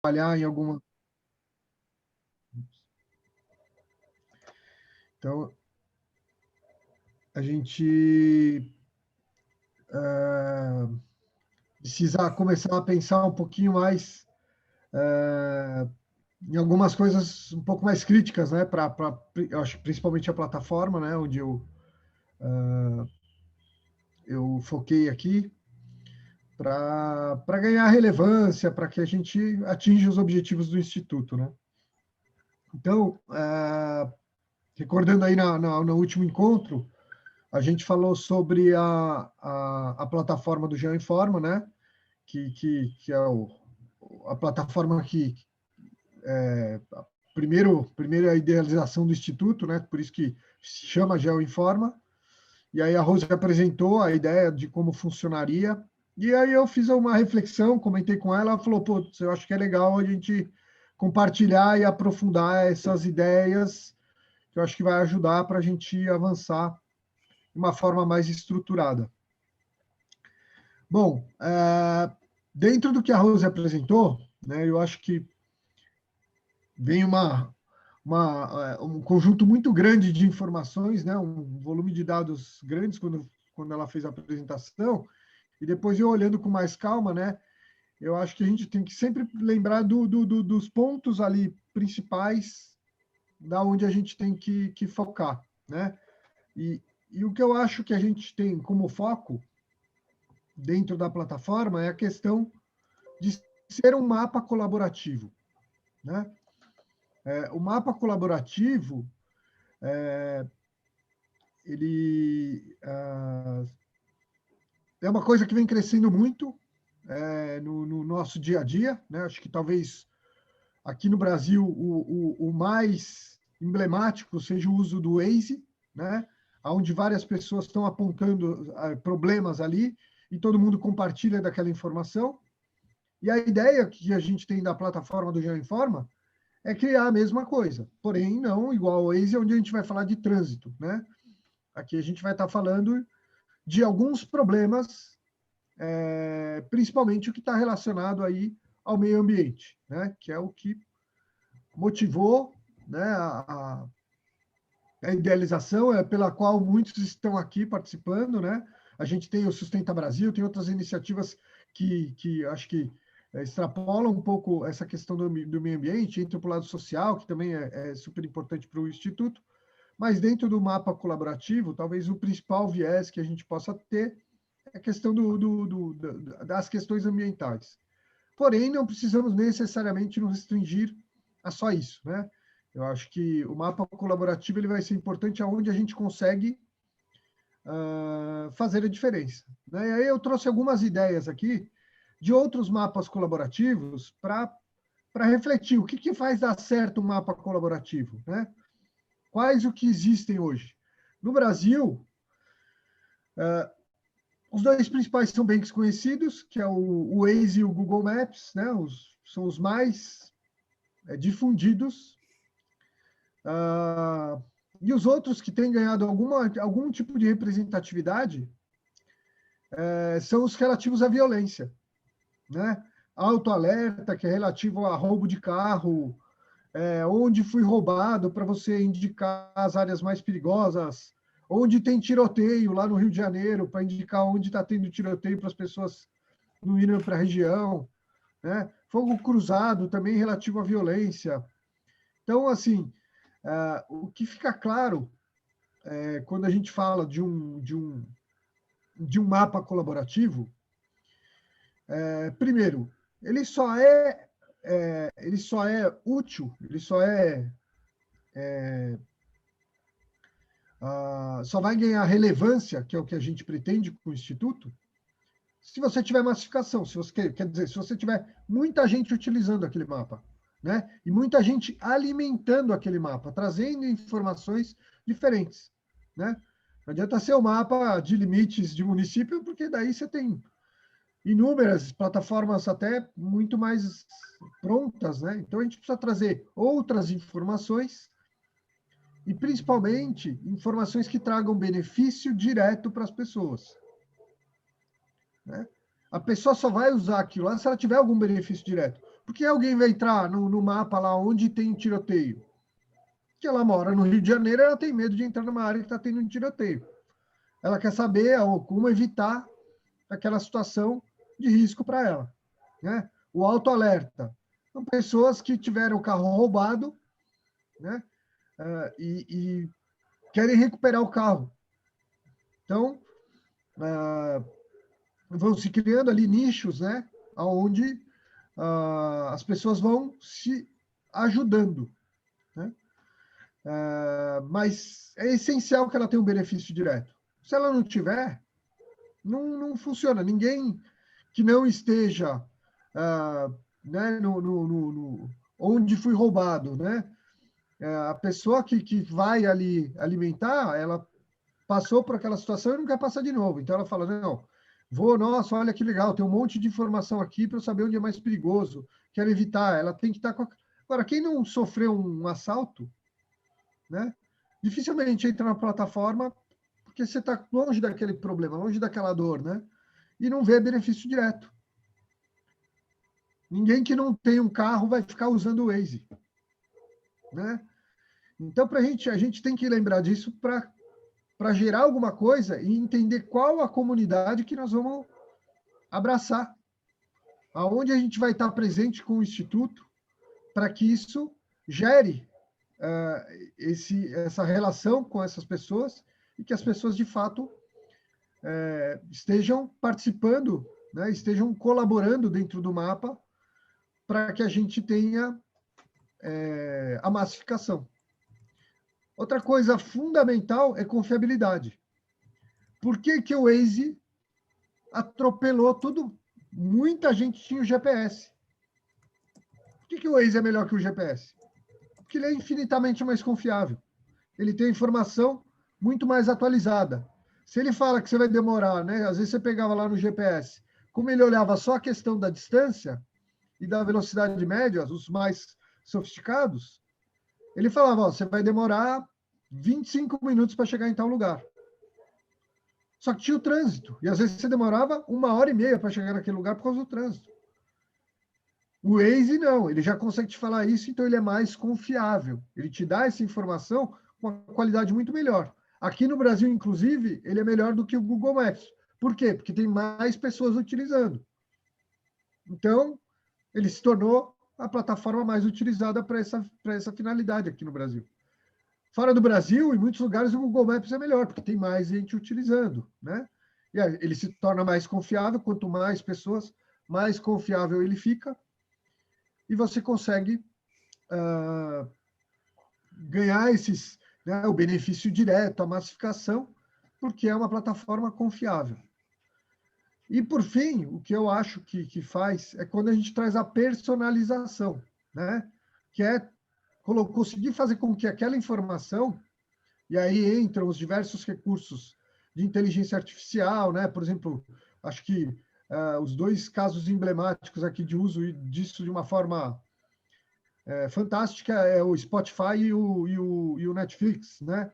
trabalhar em alguma... Então, a gente precisa começar a pensar um pouquinho mais em algumas coisas um pouco mais críticas, né? Eu acho principalmente a plataforma, né? Onde eu foquei aqui para ganhar relevância, para que a gente atinja os objetivos do Instituto, né? Então, recordando aí no último encontro, a gente falou sobre a plataforma do GeoInforma, né? Que é a plataforma que primeira idealização do Instituto, né? Por isso que se chama GeoInforma. E aí a Rose apresentou a ideia de como funcionaria. E aí eu fiz uma reflexão, comentei com ela, ela falou, pô, eu acho que é legal a gente compartilhar e aprofundar essas ideias, que eu acho que vai ajudar para a gente avançar de uma forma mais estruturada. Bom, dentro do que a Rose apresentou, né, eu acho que vem um conjunto muito grande de informações, né, um volume de dados grandes quando ela fez a apresentação, e depois eu olhando com mais calma, né, eu acho que a gente tem que sempre lembrar dos pontos ali principais da onde a gente tem que focar, né? E o que eu acho que a gente tem como foco dentro da plataforma é a questão de ser um mapa colaborativo, né? O mapa colaborativo, ele é uma coisa que vem crescendo muito no nosso dia a dia, né? Acho que talvez aqui no Brasil o mais emblemático seja o uso do Waze, né? Onde várias pessoas estão apontando problemas ali e todo mundo compartilha daquela informação. E a ideia que a gente tem da plataforma do GeoInforma é criar a mesma coisa, porém não igual ao Waze, onde a gente vai falar de trânsito, né? Aqui a gente vai estar falando de alguns problemas, principalmente o que está relacionado aí ao meio ambiente, né? Que é o que motivou, né, a idealização pela qual muitos estão aqui participando, né? A gente tem o Sustenta Brasil, tem outras iniciativas que acho que extrapolam um pouco essa questão do meio ambiente, entra para o lado social, que também é super importante para o Instituto, mas dentro do mapa colaborativo, talvez o principal viés que a gente possa ter é a questão das questões ambientais. Porém, não precisamos necessariamente nos restringir a só isso, né? Eu acho que o mapa colaborativo ele vai ser importante aonde a gente consegue fazer a diferença, né? E aí eu trouxe algumas ideias aqui de outros mapas colaborativos para refletir o que faz dar certo um mapa colaborativo, né? Quais o que existem hoje? No Brasil, os dois principais são bem desconhecidos, que é o Waze e o Google Maps, né? São os mais difundidos. E os outros que têm ganhado algum tipo de representatividade são os relativos à violência, né? Autoalerta, que é relativo a roubo de carro, onde fui roubado, para você indicar as áreas mais perigosas, onde tem tiroteio lá no Rio de Janeiro, para indicar onde está tendo tiroteio para as pessoas não irem para a região, né? Fogo cruzado também relativo à violência. Então, assim, o que fica claro quando a gente fala de um mapa colaborativo, primeiro, ele só é útil, só vai ganhar relevância, que é o que a gente pretende com o Instituto, se você tiver massificação, se você quer dizer, se você tiver muita gente utilizando aquele mapa, né? E muita gente alimentando aquele mapa, trazendo informações diferentes, né? Não adianta ser o mapa de limites de município, porque daí você tem inúmeras plataformas até muito mais prontas, né? Então a gente precisa trazer outras informações e principalmente informações que tragam benefício direto para as pessoas, né? A pessoa só vai usar aquilo lá se ela tiver algum benefício direto. Por que alguém vai entrar no mapa lá onde tem tiroteio? Porque ela mora no Rio de Janeiro, ela tem medo de entrar numa área que está tendo um tiroteio. Ela quer saber como evitar aquela situação de risco para ela, né? O autoalerta. São pessoas que tiveram o carro roubado, né? E querem recuperar o carro. Então, vão se criando ali nichos, né? Onde as pessoas vão se ajudando, né? Mas é essencial que ela tenha um benefício direto. Se ela não tiver, não funciona. Ninguém que não esteja né, onde foi roubado, né? A pessoa que vai ali alimentar, ela passou por aquela situação e não quer passar de novo. Então ela fala, não, nossa, olha que legal, tem um monte de informação aqui para eu saber onde é mais perigoso, quero evitar. Ela tem que estar com... Agora, quem não sofreu um assalto, né? Dificilmente entra na plataforma porque você está longe daquele problema, longe daquela dor, né? E não vê benefício direto. Ninguém que não tem um carro vai ficar usando o Waze, né? Então, a gente tem que lembrar disso para gerar alguma coisa e entender qual a comunidade que nós vamos abraçar, aonde a gente vai estar presente com o Instituto para que isso gere essa relação com essas pessoas e que as pessoas, de fato, estejam participando, né, estejam colaborando dentro do mapa para que a gente tenha a massificação. Outra coisa fundamental é confiabilidade. Por que que o Waze atropelou tudo? Muita gente tinha o GPS. Por que que o Waze é melhor que o GPS? Porque ele é infinitamente mais confiável. Ele tem informação muito mais atualizada. Se ele fala que você vai demorar, né? Às vezes você pegava lá no GPS, como ele olhava só a questão da distância e da velocidade média, os mais sofisticados, ele falava, ó, você vai demorar 25 minutos para chegar em tal lugar. Só que tinha o trânsito. E às vezes você demorava 1h30 para chegar naquele lugar por causa do trânsito. O Waze não, ele já consegue te falar isso, então ele é mais confiável. Ele te dá essa informação com uma qualidade muito melhor. Aqui no Brasil, inclusive, ele é melhor do que o Google Maps. Por quê? Porque tem mais pessoas utilizando. Então, ele se tornou a plataforma mais utilizada para essa finalidade aqui no Brasil. Fora do Brasil, em muitos lugares, o Google Maps é melhor, porque tem mais gente utilizando, né? E aí, ele se torna mais confiável, quanto mais pessoas, mais confiável ele fica, e você consegue ganhar né, o benefício direto, a massificação, porque é uma plataforma confiável. E, por fim, o que eu acho que faz é quando a gente traz a personalização, né? Que é conseguir fazer com que aquela informação, e aí entram os diversos recursos de inteligência artificial, né? Por exemplo, acho que os dois casos emblemáticos aqui de uso disso de uma forma fantástica é o Spotify e o Netflix, né?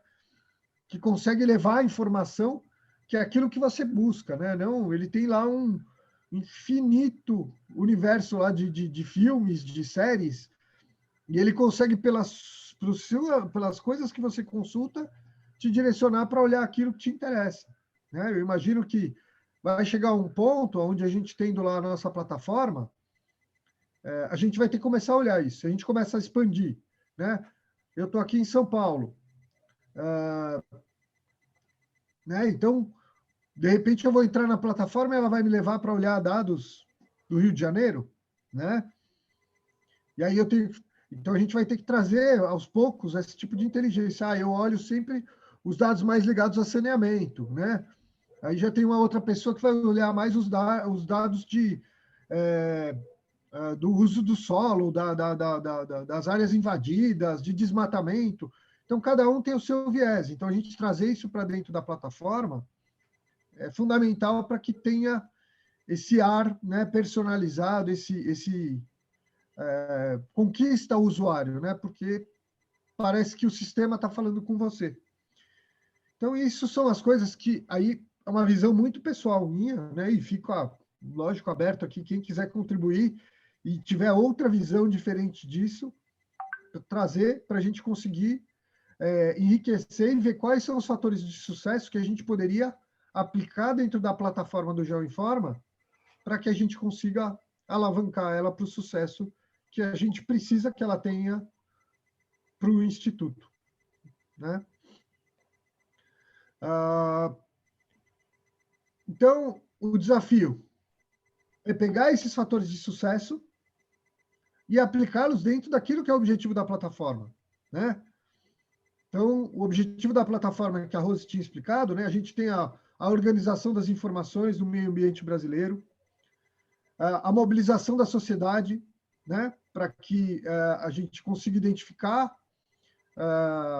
Que consegue levar a informação que é aquilo que você busca, né? Não, ele tem lá um infinito universo lá de filmes, de séries, e ele consegue, pelas coisas que você consulta, te direcionar para olhar aquilo que te interessa, né? Eu imagino que vai chegar um ponto onde a gente tendo lá a nossa plataforma, a gente vai ter que começar a olhar isso. A gente começa a expandir, né? Eu estou aqui em São Paulo, né? Então, de repente, eu vou entrar na plataforma e ela vai me levar para olhar dados do Rio de Janeiro, né? E aí então a gente vai ter que trazer aos poucos esse tipo de inteligência. Eu olho sempre os dados mais ligados a saneamento, né? Aí já tem uma outra pessoa que vai olhar mais os dados do uso do solo, das áreas invadidas, de desmatamento. Então, cada um tem o seu viés. Então, a gente trazer isso para dentro da plataforma é fundamental para que tenha esse ar, né, personalizado, conquista o usuário, né? Porque parece que o sistema está falando com você. Então, isso são as coisas que aí é uma visão muito pessoal minha, né? E fico, lógico, aberto aqui, quem quiser contribuir e tiver outra visão diferente disso, trazer para a gente conseguir enriquecer e ver quais são os fatores de sucesso que a gente poderia aplicar dentro da plataforma do GeoInforma para que a gente consiga alavancar ela para o sucesso que a gente precisa que ela tenha para o Instituto. Né? Então, o desafio é pegar esses fatores de sucesso e aplicá-los dentro daquilo que é o objetivo da plataforma. Né? Então, o objetivo da plataforma que a Rose tinha explicado, né? A gente tem a organização das informações no meio ambiente brasileiro, a mobilização da sociedade, né? Para que a gente consiga identificar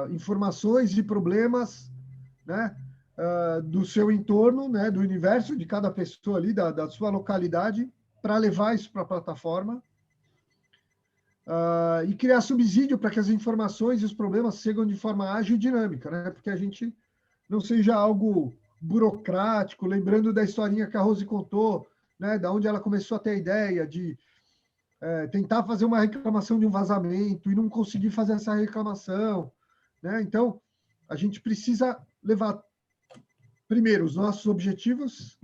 informações e problemas, né? Do seu entorno, né? Do universo de cada pessoa ali, da sua localidade, para levar isso para a plataforma. E criar subsídio para que as informações e os problemas chegam de forma ágil e dinâmica, né? Porque a gente não seja algo burocrático, lembrando da historinha que a Rose contou, né? Da onde ela começou a ter a ideia de tentar fazer uma reclamação de um vazamento e não conseguir fazer essa reclamação, né? Então, a gente precisa levar, primeiro, os nossos objetivos,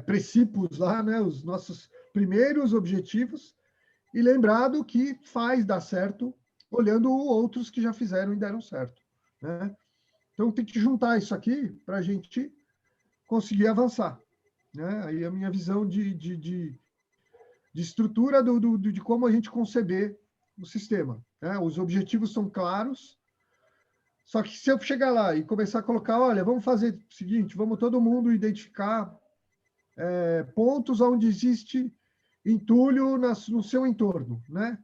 princípios lá, né? Os nossos primeiros objetivos, e lembrado que faz dar certo olhando outros que já fizeram e deram certo. Né? Então, tem que juntar isso aqui para a gente conseguir avançar. Né? Aí a minha visão de estrutura de como a gente conceber o sistema. Né? Os objetivos são claros, só que se eu chegar lá e começar a colocar, olha, vamos fazer o seguinte, vamos todo mundo identificar pontos onde existe entulho no seu entorno, né?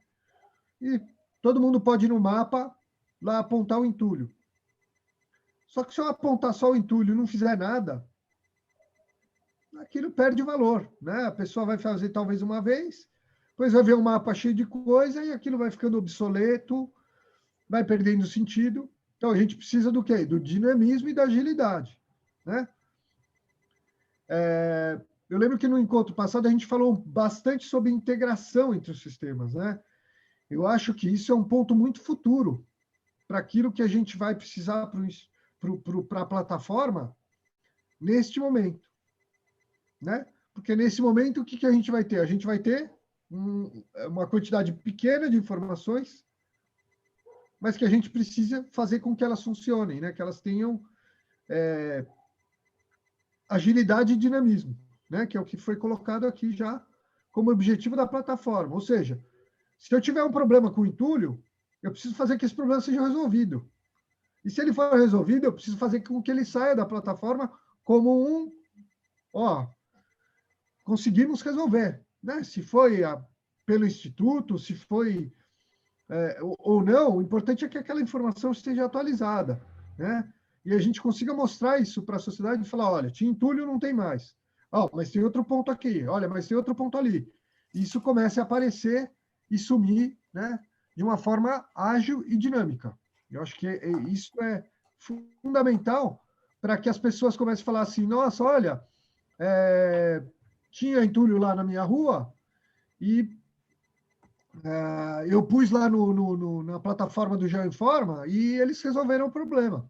E todo mundo pode ir no mapa lá apontar o entulho. Só que se eu apontar só o entulho e não fizer nada, aquilo perde valor, né? A pessoa vai fazer talvez uma vez, depois vai ver um mapa cheio de coisa e aquilo vai ficando obsoleto, vai perdendo sentido. Então a gente precisa do quê? Do dinamismo e da agilidade, né? Eu lembro que no encontro passado a gente falou bastante sobre integração entre os sistemas, né? Eu acho que isso é um ponto muito futuro para aquilo que a gente vai precisar para a plataforma neste momento, né? Porque nesse momento, o que a gente vai ter? A gente vai ter uma quantidade pequena de informações, mas que a gente precisa fazer com que elas funcionem, né? Que elas tenham agilidade e dinamismo, né? Que é o que foi colocado aqui já como objetivo da plataforma. Ou seja, se eu tiver um problema com o entulho, eu preciso fazer que esse problema seja resolvido. E se ele for resolvido, eu preciso fazer com que ele saia da plataforma como conseguimos resolver. Né? Se foi pelo Instituto, se foi ou não, o importante é que aquela informação esteja atualizada. Né? E a gente consiga mostrar isso para a sociedade e falar, olha, tinha entulho, não tem mais. Mas tem outro ponto aqui, olha, mas tem outro ponto ali. Isso começa a aparecer e sumir, né, de uma forma ágil e dinâmica. Eu acho que isso é fundamental para que as pessoas comecem a falar assim, nossa, olha, tinha entulho lá na minha rua e eu pus lá na plataforma do GeoInforma e eles resolveram o problema.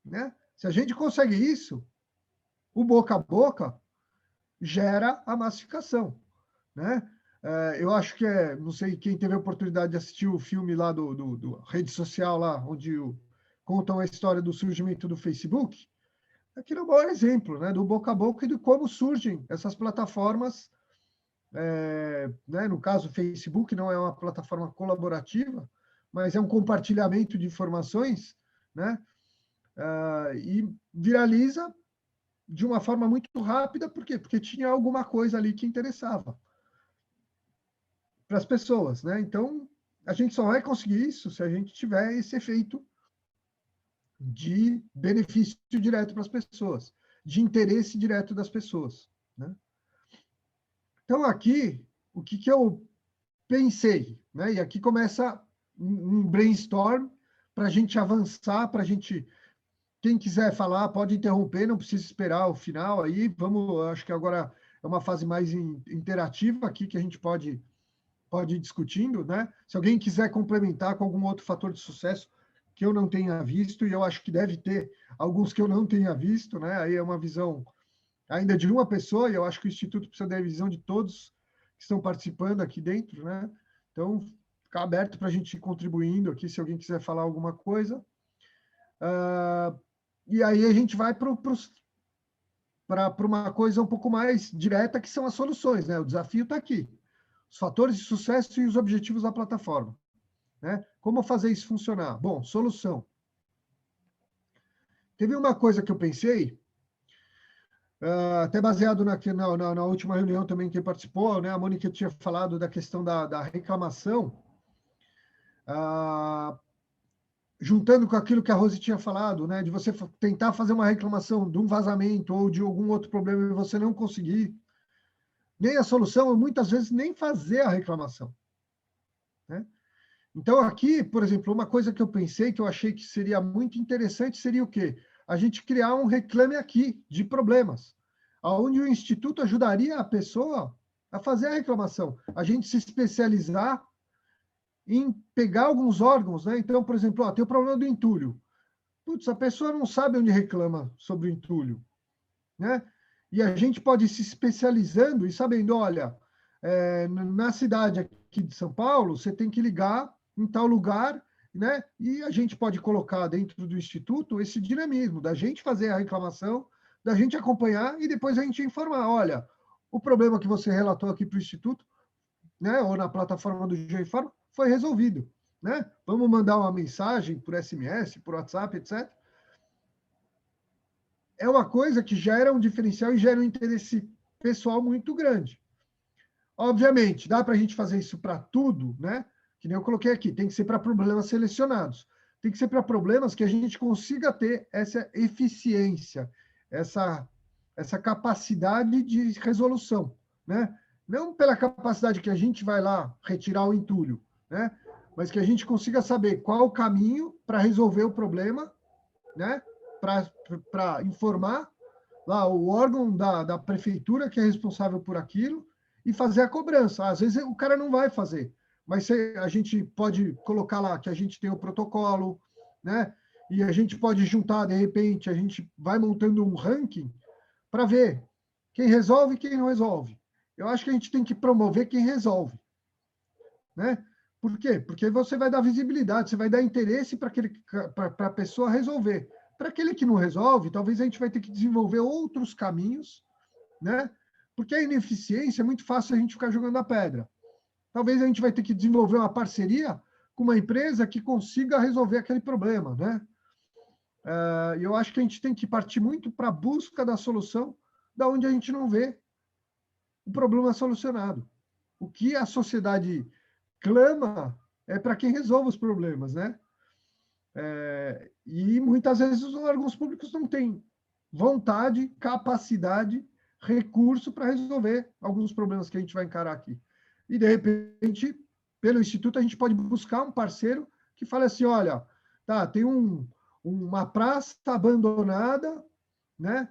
Né? Se a gente consegue isso, o boca a boca gera a massificação. Né? Eu acho que não sei quem teve a oportunidade de assistir o filme lá do rede social lá, onde contam a história do surgimento do Facebook. Aquilo é um bom exemplo, né, do boca a boca e de como surgem essas plataformas. Né, no caso, o Facebook não é uma plataforma colaborativa, mas é um compartilhamento de informações, né, e viraliza de uma forma muito rápida, por quê? Porque tinha alguma coisa ali que interessava para as pessoas, né? Então, a gente só vai conseguir isso se a gente tiver esse efeito de benefício direto para as pessoas, de interesse direto das pessoas, né? Então, aqui, o que eu pensei, né? E aqui começa um brainstorm para a gente avançar, para a gente... Quem quiser falar, pode interromper, não precisa esperar o final aí. Vamos, acho que agora é uma fase mais interativa aqui que a gente pode ir discutindo, né? Se alguém quiser complementar com algum outro fator de sucesso que eu não tenha visto, e eu acho que deve ter alguns que eu não tenha visto, né? Aí é uma visão ainda de uma pessoa, e eu acho que o Instituto precisa da visão de todos que estão participando aqui dentro, né? Então, ficar aberto para a gente ir contribuindo aqui, se alguém quiser falar alguma coisa. E aí a gente vai para uma coisa um pouco mais direta, que são as soluções, né? O desafio está aqui. Os fatores de sucesso e os objetivos da plataforma, né? Como fazer isso funcionar? Bom, solução. Teve uma coisa que eu pensei, até baseado na última reunião também que participou, né? A Mônica tinha falado da questão da reclamação, juntando com aquilo que a Rose tinha falado, né? De você tentar fazer uma reclamação de um vazamento ou de algum outro problema e você não conseguir. Nem a solução, muitas vezes, nem fazer a reclamação, né? Então, aqui, por exemplo, uma coisa que eu pensei, que eu achei que seria muito interessante, seria o quê? A gente criar um reclame aqui de problemas, onde o Instituto ajudaria a pessoa a fazer a reclamação. A gente se especializar em pegar alguns órgãos, né? Então, por exemplo, tem o problema do entulho. Putz, a pessoa não sabe onde reclama sobre o entulho, né? E a gente pode ir se especializando e sabendo, olha, na cidade aqui de São Paulo, você tem que ligar em tal lugar, né? E a gente pode colocar dentro do Instituto esse dinamismo, da gente fazer a reclamação, da gente acompanhar e depois a gente informar, olha, o problema que você relatou aqui para o Instituto, né? Ou na plataforma do GeoInforma, foi resolvido, né? Vamos mandar uma mensagem por SMS, por WhatsApp, etc. É uma coisa que gera um diferencial e gera um interesse pessoal muito grande. Obviamente, dá para a gente fazer isso para tudo, né? Que nem eu coloquei aqui, tem que ser para problemas selecionados. Tem que ser para problemas que a gente consiga ter essa eficiência, essa capacidade de resolução, né? Não pela capacidade que a gente vai lá retirar o entulho, né? Mas que a gente consiga saber qual o caminho para resolver o problema, né? Para informar lá o órgão da prefeitura que é responsável por aquilo e fazer a cobrança. Às vezes o cara não vai fazer, mas a gente pode colocar lá que a gente tem o protocolo, né? E a gente pode juntar, de repente, a gente vai montando um ranking para ver quem resolve e quem não resolve. Eu acho que a gente tem que promover quem resolve, né? Por quê? Porque você vai dar visibilidade, você vai dar interesse para a pessoa resolver. Para aquele que não resolve, talvez a gente vai ter que desenvolver outros caminhos, né? Porque a ineficiência é muito fácil a gente ficar jogando a pedra. Talvez a gente vai ter que desenvolver uma parceria com uma empresa que consiga resolver aquele problema, né? E eu acho que a gente tem que partir muito para a busca da solução da onde a gente não vê o problema solucionado. O que a sociedade clama é para quem resolve os problemas, né? E muitas vezes os órgãos públicos não têm vontade, capacidade, recurso para resolver alguns problemas que a gente vai encarar aqui. E, de repente, pelo Instituto, a gente pode buscar um parceiro que fale assim, olha, tá, tem uma praça abandonada, né?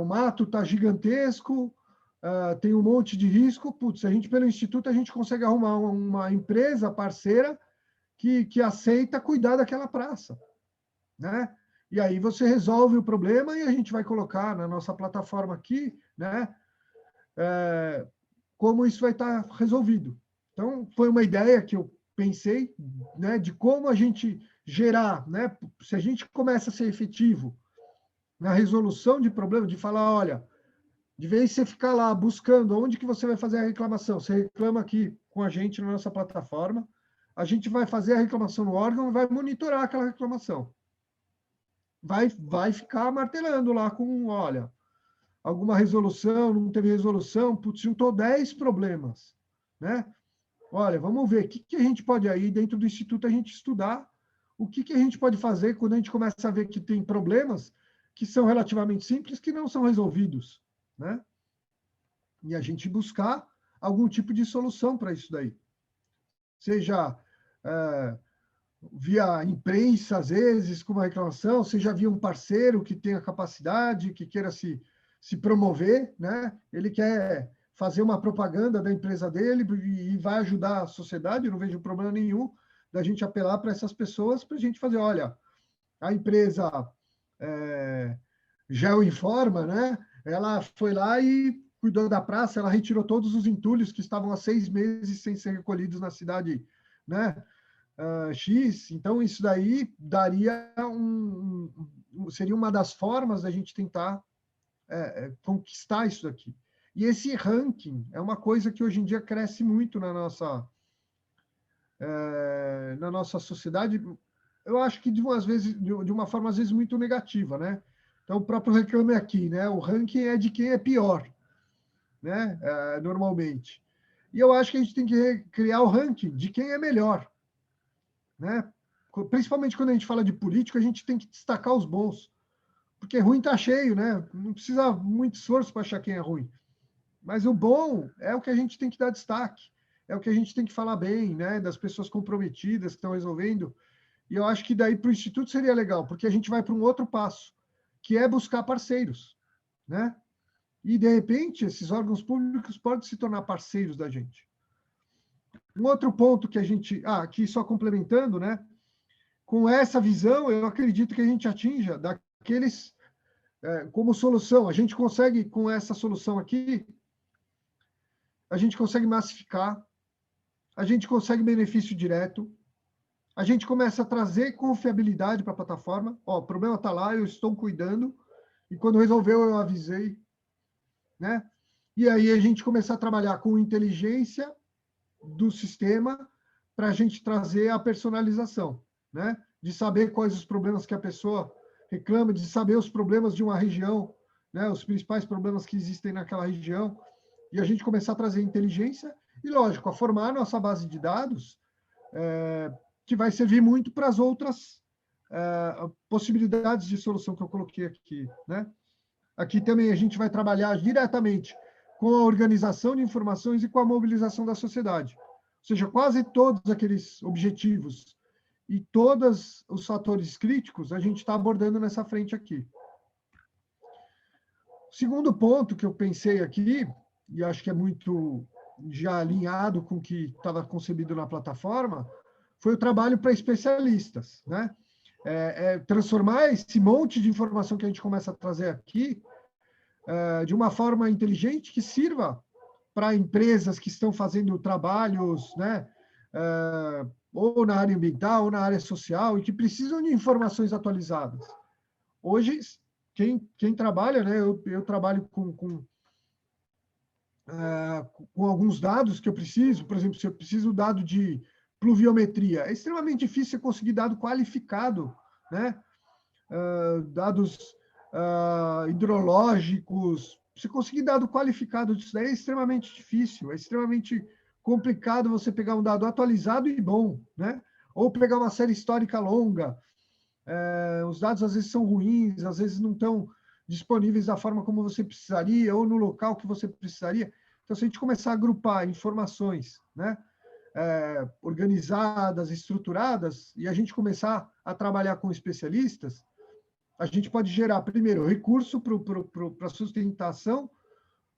O mato está gigantesco, tem um monte de risco. Putz, a gente, pelo Instituto, a gente consegue arrumar uma empresa parceira que aceita cuidar daquela praça, né? E aí você resolve o problema e a gente vai colocar na nossa plataforma aqui, né? Como isso vai estar resolvido. Então, foi uma ideia que eu pensei, né? De como a gente gerar, né? Se a gente começa a ser efetivo na resolução de problemas, de falar, olha, de vez em você ficar lá buscando onde que você vai fazer a reclamação, você reclama aqui com a gente na nossa plataforma, a gente vai fazer a reclamação no órgão e vai monitorar aquela reclamação. Vai ficar martelando lá com, olha, alguma resolução, não teve resolução, putz, juntou 10 problemas, né? Olha, vamos ver o que a gente pode aí, dentro do Instituto, a gente estudar o que a gente pode fazer quando a gente começa a ver que tem problemas que são relativamente simples, que não são resolvidos, né? E a gente buscar algum tipo de solução para isso daí. Seja via imprensa, às vezes, com uma reclamação, seja via um parceiro que tenha capacidade, que queira se se promover, né? Ele quer fazer uma propaganda da empresa dele e vai ajudar a sociedade, eu não vejo problema nenhum da gente apelar para essas pessoas para a gente fazer, olha, a empresa Geoinforma, né? Ela foi lá e cuidou da praça, ela retirou todos os entulhos que estavam há 6 meses sem ser recolhidos na cidade, né? X. Então, isso daí daria seria uma das formas da gente tentar conquistar isso daqui. E esse ranking é uma coisa que hoje em dia cresce muito na nossa sociedade. Eu acho que de uma forma às vezes muito negativa, né? Então, o próprio Reclame Aqui, né? O ranking é de quem é pior, né? Normalmente. E eu acho que a gente tem que criar o ranking de quem é melhor, né? Principalmente quando a gente fala de político, a gente tem que destacar os bons, porque ruim está cheio, né? Não precisa muito esforço para achar quem é ruim. Mas o bom é o que a gente tem que dar destaque, é o que a gente tem que falar bem, né? Das pessoas comprometidas que estão resolvendo. E eu acho que daí para o Instituto seria legal, porque a gente vai para um outro passo, que é buscar parceiros, né? E, de repente, esses órgãos públicos podem se tornar parceiros da gente. Um outro ponto que a gente... aqui só complementando, né? Com essa visão, eu acredito que a gente atinja daqueles... como solução, a gente consegue, com essa solução aqui, a gente consegue massificar, a gente consegue benefício direto, a gente começa a trazer confiabilidade para a plataforma. Ó, o problema está lá, eu estou cuidando, e quando resolveu, eu avisei, né? E aí a gente começar a trabalhar com inteligência do sistema para a gente trazer a personalização, né? De saber quais os problemas que a pessoa reclama, de saber os problemas de uma região, né? Os principais problemas que existem naquela região, e a gente começar a trazer inteligência e, lógico, a formar a nossa base de dados, que vai servir muito para as outras possibilidades de solução que eu coloquei aqui, né? Aqui também a gente vai trabalhar diretamente com a organização de informações e com a mobilização da sociedade. Ou seja, quase todos aqueles objetivos e todos os fatores críticos a gente está abordando nessa frente aqui. O segundo ponto que eu pensei aqui, e acho que é muito já alinhado com o que estava concebido na plataforma, foi o trabalho para especialistas, né? Transformar esse monte de informação que a gente começa a trazer aqui de uma forma inteligente que sirva para empresas que estão fazendo trabalhos, né, ou na área ambiental, ou na área social, e que precisam de informações atualizadas. Hoje, quem trabalha, né, eu trabalho com alguns dados que eu preciso, por exemplo, se eu preciso dado de pluviometria, é extremamente difícil você conseguir dado qualificado, né? Dados hidrológicos, você conseguir dado qualificado disso daí é extremamente difícil, é extremamente complicado você pegar um dado atualizado e bom, né? Ou pegar uma série histórica longa. Os dados às vezes são ruins, às vezes não estão disponíveis da forma como você precisaria, ou no local que você precisaria. Então, se a gente começar a agrupar informações, né? Organizadas, estruturadas, e a gente começar a trabalhar com especialistas, a gente pode gerar, primeiro, recurso para a sustentação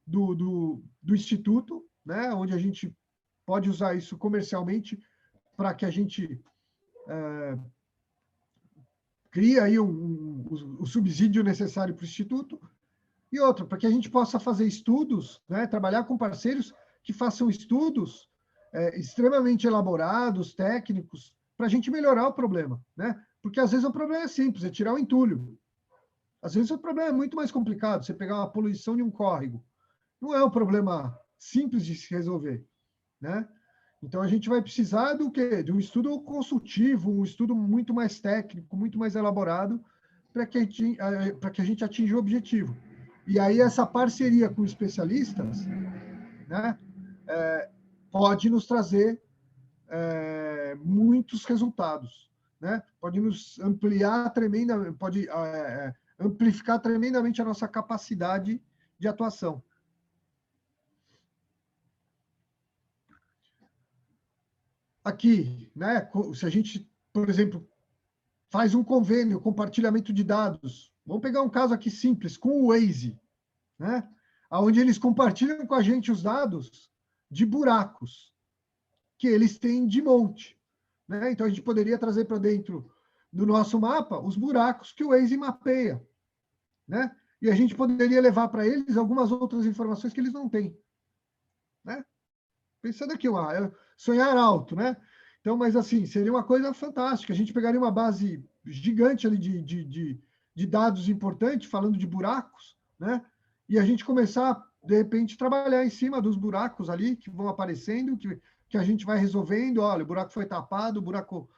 do Instituto, né, onde a gente pode usar isso comercialmente para que a gente crie aí o subsídio necessário para o Instituto, e outra, para que a gente possa fazer estudos, né, trabalhar com parceiros que façam estudos extremamente elaborados, técnicos, para a gente melhorar o problema, né? Porque às vezes o problema é simples, é tirar o entulho. Às vezes o problema é muito mais complicado, você pegar uma poluição de um córrego. Não é um problema simples de se resolver, né? Então a gente vai precisar do quê? De um estudo consultivo, um estudo muito mais técnico, muito mais elaborado, para que a gente atinja o objetivo. E aí essa parceria com especialistas, né, pode nos trazer muitos resultados, né? Pode nos ampliar tremendamente, pode amplificar tremendamente a nossa capacidade de atuação. Aqui, né, se a gente, por exemplo, faz um convênio, compartilhamento de dados, vamos pegar um caso aqui simples, com o Waze, né? Onde eles compartilham com a gente os dados de buracos que eles têm de monte, né? Então, a gente poderia trazer para dentro do nosso mapa os buracos que o Waze mapeia, né? E a gente poderia levar para eles algumas outras informações que eles não têm, né? Pensando aqui, sonhar alto, né? Então, mas assim, seria uma coisa fantástica. A gente pegaria uma base gigante ali de dados importantes, falando de buracos, né? E a gente começar, de repente, trabalhar em cima dos buracos ali que vão aparecendo, que a gente vai resolvendo. Olha, o buraco foi tapado, o buraco,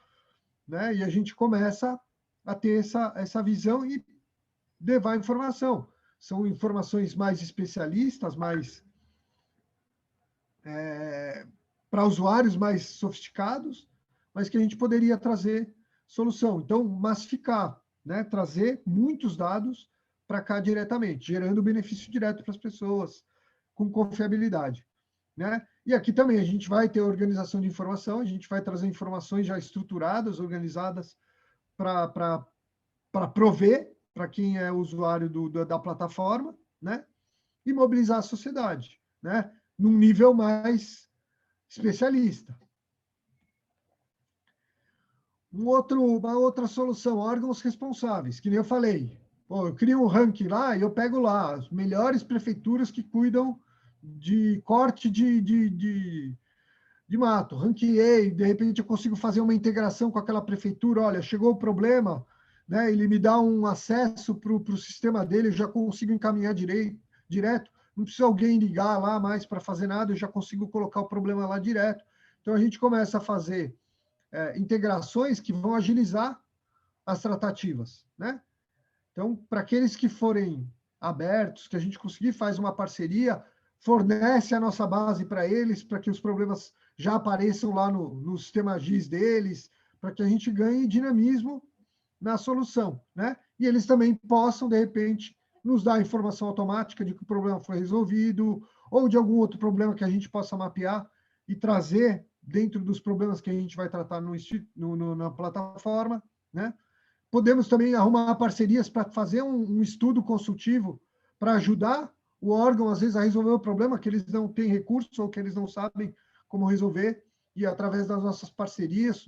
né? E a gente começa a ter essa visão e levar informação. São informações mais especialistas, mais para usuários mais sofisticados, mas que a gente poderia trazer solução. Então, massificar, né? Trazer muitos dados para cá diretamente, gerando benefício direto para as pessoas, com confiabilidade, né? E aqui também a gente vai ter organização de informação, a gente vai trazer informações já estruturadas, organizadas para prover para quem é usuário da plataforma, né? E mobilizar a sociedade, né? Num nível mais especialista. Uma outra solução, órgãos responsáveis, que nem eu falei. Pô, eu crio um ranking lá e eu pego lá as melhores prefeituras que cuidam de corte de mato. Ranqueei, de repente eu consigo fazer uma integração com aquela prefeitura. Olha, chegou o problema, né? Ele me dá um acesso para o sistema dele, eu já consigo encaminhar direto. Não precisa alguém ligar lá mais para fazer nada, eu já consigo colocar o problema lá direto. Então a gente começa a fazer integrações que vão agilizar as tratativas, né? Então, para aqueles que forem abertos, que a gente conseguir, faz uma parceria, fornece a nossa base para eles, para que os problemas já apareçam lá no sistema GIS deles, para que a gente ganhe dinamismo na solução, né? E eles também possam, de repente, nos dar informação automática de que o problema foi resolvido, ou de algum outro problema que a gente possa mapear e trazer dentro dos problemas que a gente vai tratar na plataforma, né? Podemos também arrumar parcerias para fazer um estudo consultivo para ajudar o órgão, às vezes, a resolver o problema que eles não têm recursos ou que eles não sabem como resolver, e através das nossas parcerias,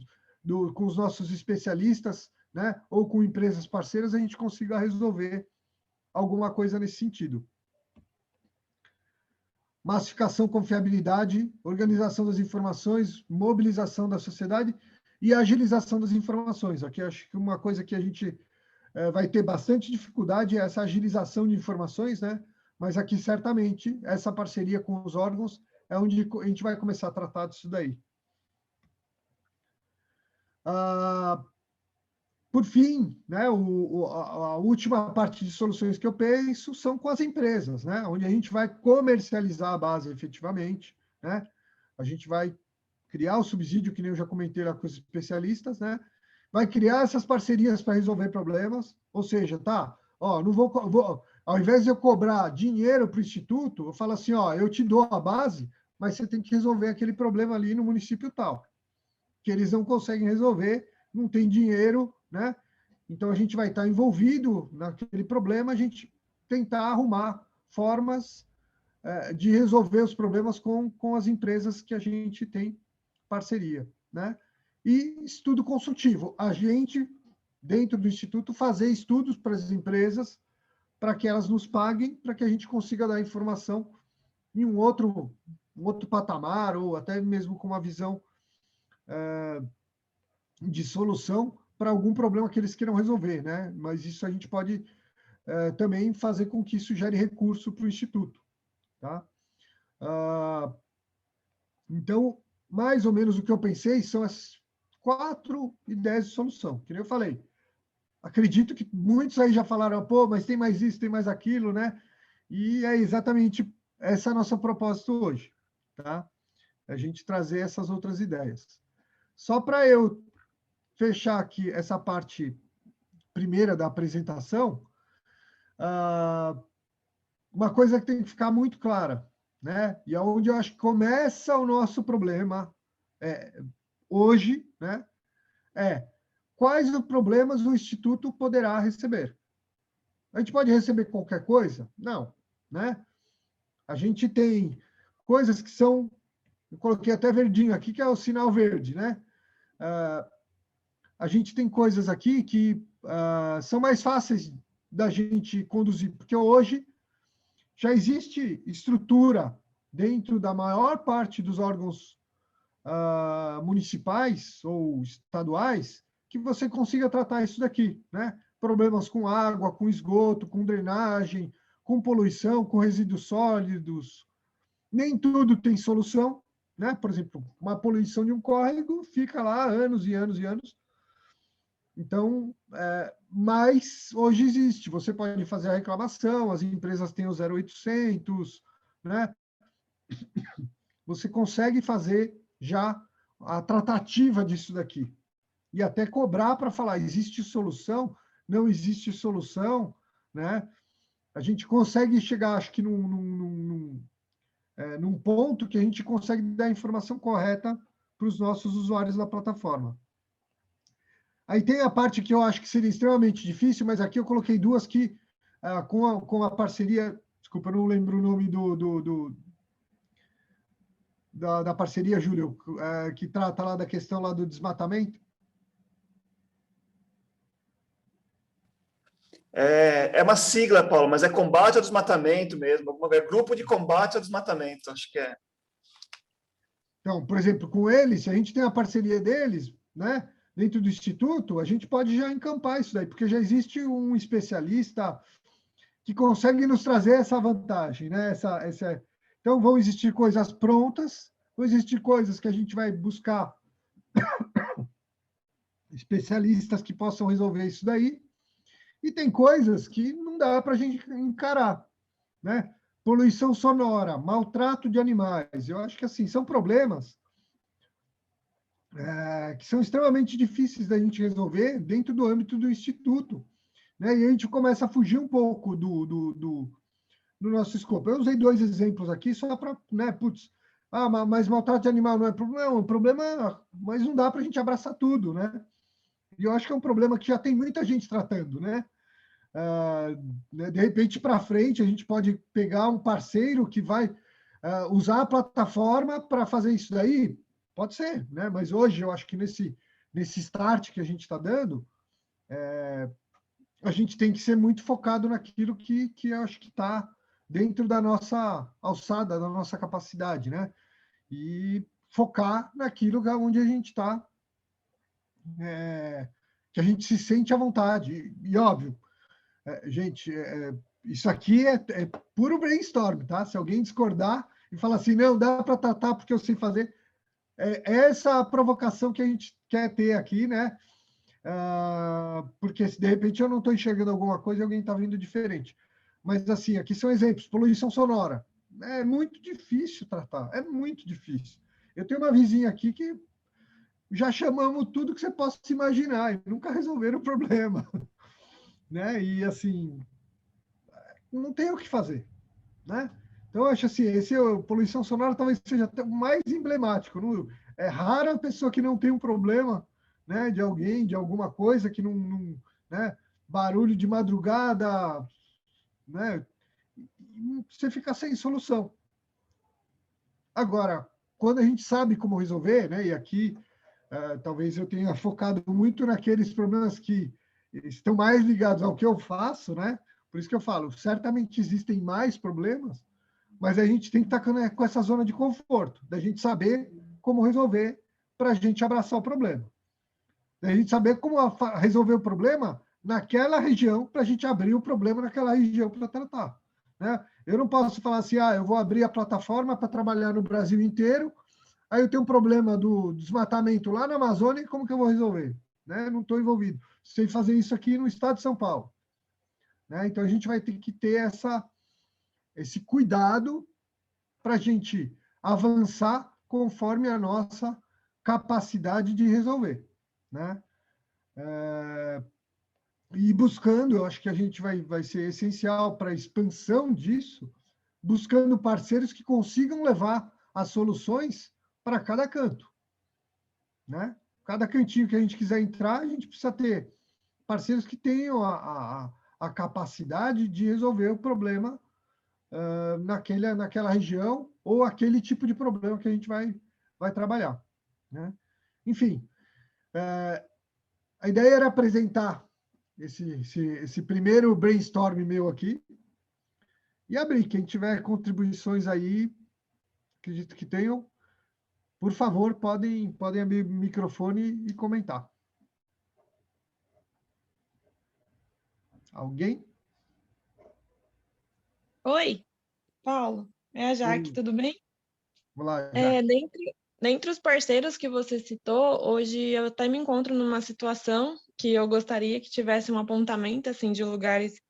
com os nossos especialistas, né, ou com empresas parceiras, a gente consiga resolver alguma coisa nesse sentido. Massificação, confiabilidade, organização das informações, mobilização da sociedade e agilização das informações. Aqui acho que uma coisa que a gente vai ter bastante dificuldade é essa agilização de informações, né? Mas aqui, certamente, essa parceria com os órgãos é onde a gente vai começar a tratar disso daí. Por fim, né, a última parte de soluções que eu penso são com as empresas, né, onde a gente vai comercializar a base efetivamente, né, a gente vai criar o subsídio, que nem eu já comentei lá com os especialistas, né, vai criar essas parcerias para resolver problemas, ou seja, tá, ó, não ao invés de eu cobrar dinheiro para o instituto, eu falo assim, ó, eu te dou a base, mas você tem que resolver aquele problema ali no município tal, que eles não conseguem resolver, não tem dinheiro, né? Então a gente vai estar envolvido naquele problema, a gente tentar arrumar formas de resolver os problemas com as empresas que a gente tem parceria, né? E estudo consultivo, a gente, dentro do Instituto, fazer estudos para as empresas, para que elas nos paguem, para que a gente consiga dar informação em um outro patamar, ou até mesmo com uma visão de solução para algum problema que eles queiram resolver, né? Mas isso a gente pode também fazer com que isso gere recurso para o Instituto, tá? Então, mais ou menos o que eu pensei são as 4 ideias de solução, que nem eu falei. Acredito que muitos aí já falaram, pô, mas tem mais isso, tem mais aquilo, né? E é exatamente essa a nossa proposta hoje, tá? A gente trazer essas outras ideias. Só para eu fechar aqui essa parte primeira da apresentação, uma coisa que tem que ficar muito clara, né? E é onde eu acho que começa o nosso problema hoje, né? Quais os problemas o Instituto poderá receber? A gente pode receber qualquer coisa? Não, né? A gente tem coisas que são, eu coloquei até verdinho aqui, que é o sinal verde, né? A gente tem coisas aqui que são mais fáceis da gente conduzir, porque hoje já existe estrutura dentro da maior parte dos órgãos municipais ou estaduais que você consiga tratar isso daqui, né? Problemas com água, com esgoto, com drenagem, com poluição, com resíduos sólidos. Nem tudo tem solução, né? Por exemplo, uma poluição de um córrego fica lá anos e anos e anos. Então, mas hoje existe, você pode fazer a reclamação, as empresas têm o 0800, né? Você consegue fazer já a tratativa disso daqui. E até cobrar para falar, existe solução, não existe solução, né? A gente consegue chegar, acho que num ponto que a gente consegue dar a informação correta para os nossos usuários da plataforma. Aí tem a parte que eu acho que seria extremamente difícil, mas aqui eu coloquei duas que, com a parceria, desculpa, eu não lembro o nome da parceria, Júlio, que trata lá da questão lá do desmatamento. É uma sigla, Paulo, mas é combate ao desmatamento mesmo, é grupo de combate ao desmatamento, acho que é. Então, por exemplo, com eles, se a gente tem a parceria deles, né, dentro do Instituto, a gente pode já encampar isso daí, porque já existe um especialista que consegue nos trazer essa vantagem, né? Então, vão existir coisas prontas, vão existir coisas que a gente vai buscar especialistas que possam resolver isso daí, e tem coisas que não dá para a gente encarar, né? Poluição sonora, maltrato de animais, eu acho que assim são problemas que são extremamente difíceis da gente resolver dentro do âmbito do instituto, né? E a gente começa a fugir um pouco do nosso escopo. Eu usei dois exemplos aqui só para, né, putz, mas maltrato de animal não é problema, não, é um problema, mas não dá para a gente abraçar tudo, né? E eu acho que é um problema que já tem muita gente tratando, né? De repente, para frente, a gente pode pegar um parceiro que vai usar a plataforma para fazer isso daí, pode ser, né? Mas hoje eu acho que nesse start que a gente está dando, a gente tem que ser muito focado naquilo que eu acho que está dentro da nossa alçada, da nossa capacidade, né? E focar naquilo onde a gente está, que a gente se sente à vontade. E óbvio, gente, isso aqui é puro brainstorm, tá? Se alguém discordar e falar assim, não, dá para tratar porque eu sei fazer, essa a provocação que a gente quer ter aqui, né? Porque se de repente eu não estou enxergando alguma coisa e alguém está vindo diferente. Mas assim, aqui são exemplos, poluição sonora. É muito difícil tratar, é muito difícil. Eu tenho uma vizinha aqui que já chamamos tudo que você possa se imaginar e nunca resolveram o problema, né? E assim, não tem o que fazer, né? Então, eu acho assim, poluição sonora talvez seja até o mais emblemático. Não, é rara a pessoa que não tem um problema, né, de alguém, de alguma coisa que né, barulho de madrugada, né, você fica sem solução. Agora, quando a gente sabe como resolver, né, e aqui talvez eu tenha focado muito naqueles problemas que estão mais ligados ao que eu faço, né? Por isso que eu falo, certamente existem mais problemas, mas a gente tem que estar com essa zona de conforto, da gente saber como resolver para a gente abraçar o problema. Da gente saber como resolver o problema naquela região para a gente abrir o problema naquela região para tratar. Né? Eu não posso falar assim, eu vou abrir a plataforma para trabalhar no Brasil inteiro, aí eu tenho um problema do desmatamento lá na Amazônia, como que eu vou resolver? Né? Não estou envolvido. Sei fazer isso aqui no estado de São Paulo. Né? Então, a gente vai ter que ter esse cuidado para a gente avançar conforme a nossa capacidade de resolver. Né? E buscando, eu acho que a gente vai ser essencial para a expansão disso, buscando parceiros que consigam levar as soluções para cada canto. Né? Cada cantinho que a gente quiser entrar, a gente precisa ter parceiros que tenham a capacidade de resolver o problema naquela região ou aquele tipo de problema que a gente vai trabalhar, né? Enfim, a ideia era apresentar esse primeiro brainstorm meu aqui e abrir. Quem tiver contribuições aí, acredito que tenham, por favor, podem abrir o microfone e comentar. Alguém? Oi, Paulo. É a Jaque, Oi. tudo bem? Vamos lá, Jaque. Dentre os parceiros que você citou, hoje eu até me encontro numa situação que eu gostaria que tivesse um apontamento assim, de lugares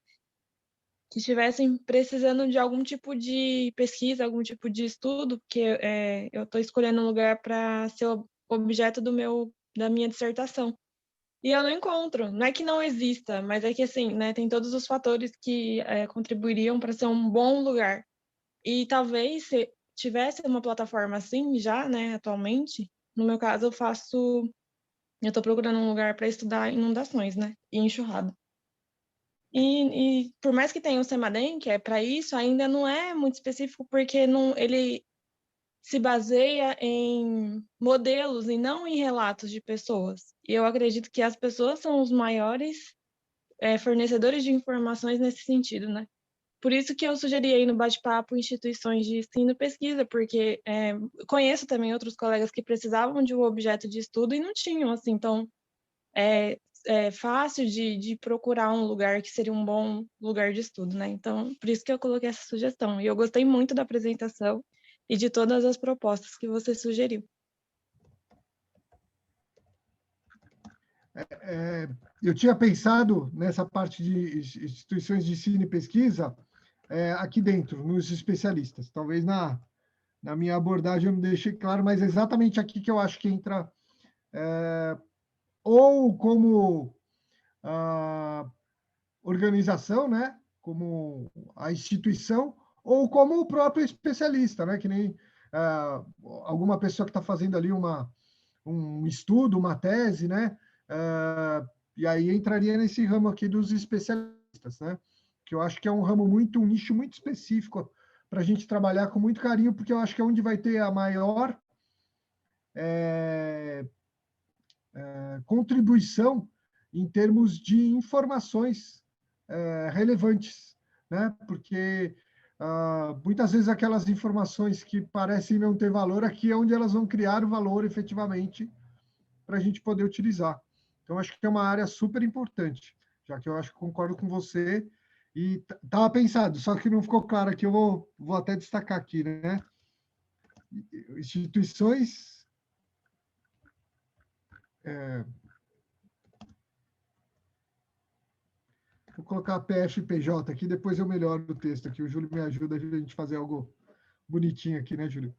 que estivessem precisando de algum tipo de pesquisa, algum tipo de estudo, porque eu estou escolhendo um lugar para ser objeto da minha dissertação. E eu não encontro. Não é que não exista, mas é que assim, né, tem todos os fatores que contribuiriam para ser um bom lugar. E talvez se tivesse uma plataforma assim já, né, atualmente, no meu caso eu estou procurando um lugar para estudar inundações, né, e enxurrada. E por mais que tenha o Semadem, que é para isso, ainda não é muito específico porque ele se baseia em modelos e não em relatos de pessoas. E eu acredito que as pessoas são os maiores fornecedores de informações nesse sentido, né? Por isso que eu sugeri aí no bate-papo instituições de ensino e pesquisa, porque conheço também outros colegas que precisavam de um objeto de estudo e não tinham, assim, então é fácil de procurar um lugar que seria um bom lugar de estudo, né? Então, por isso que eu coloquei essa sugestão. E eu gostei muito da apresentação e de todas as propostas que você sugeriu. Eu tinha pensado nessa parte de instituições de ensino e pesquisa aqui dentro, nos especialistas. Talvez na minha abordagem eu não deixei claro, mas é exatamente aqui que eu acho que entra ou como organização, né? Como a instituição, ou como o próprio especialista, né? Que nem alguma pessoa que está fazendo ali um estudo, uma tese, né? E aí entraria nesse ramo aqui dos especialistas, né? Que eu acho que é um nicho muito específico para a gente trabalhar com muito carinho, porque eu acho que é onde vai ter a maior contribuição em termos de informações relevantes, né? Porque muitas vezes aquelas informações que parecem não ter valor, aqui é onde elas vão criar o valor efetivamente para a gente poder utilizar. Então, acho que é uma área super importante, já que eu acho que concordo com você. E estava pensado, só que não ficou claro aqui, eu vou até destacar aqui, né? Instituições. Vou colocar PFPJ aqui, depois eu melhoro o texto aqui. O Júlio me ajuda a gente fazer algo bonitinho aqui, né, Júlio?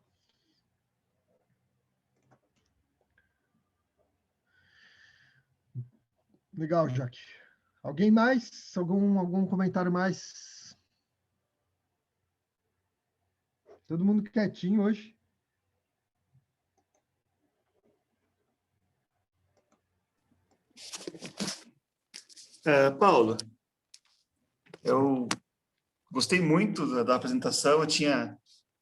Legal, Jaque. Alguém mais? Algum comentário mais? Todo mundo quietinho hoje. Paulo, eu gostei muito da apresentação, eu tinha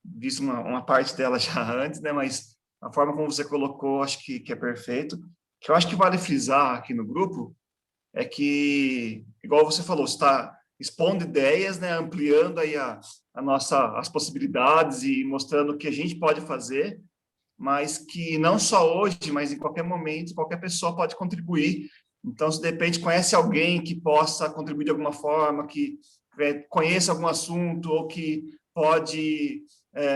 visto uma parte dela já antes, né? Mas a forma como você colocou, acho que é perfeito. O que eu acho que vale frisar aqui no grupo é que, igual você falou, você está expondo ideias, né? Ampliando aí as possibilidades e mostrando o que a gente pode fazer, mas que não só hoje, mas em qualquer momento, qualquer pessoa pode contribuir. Então, se de repente conhece alguém que possa contribuir de alguma forma, que conheça algum assunto ou que pode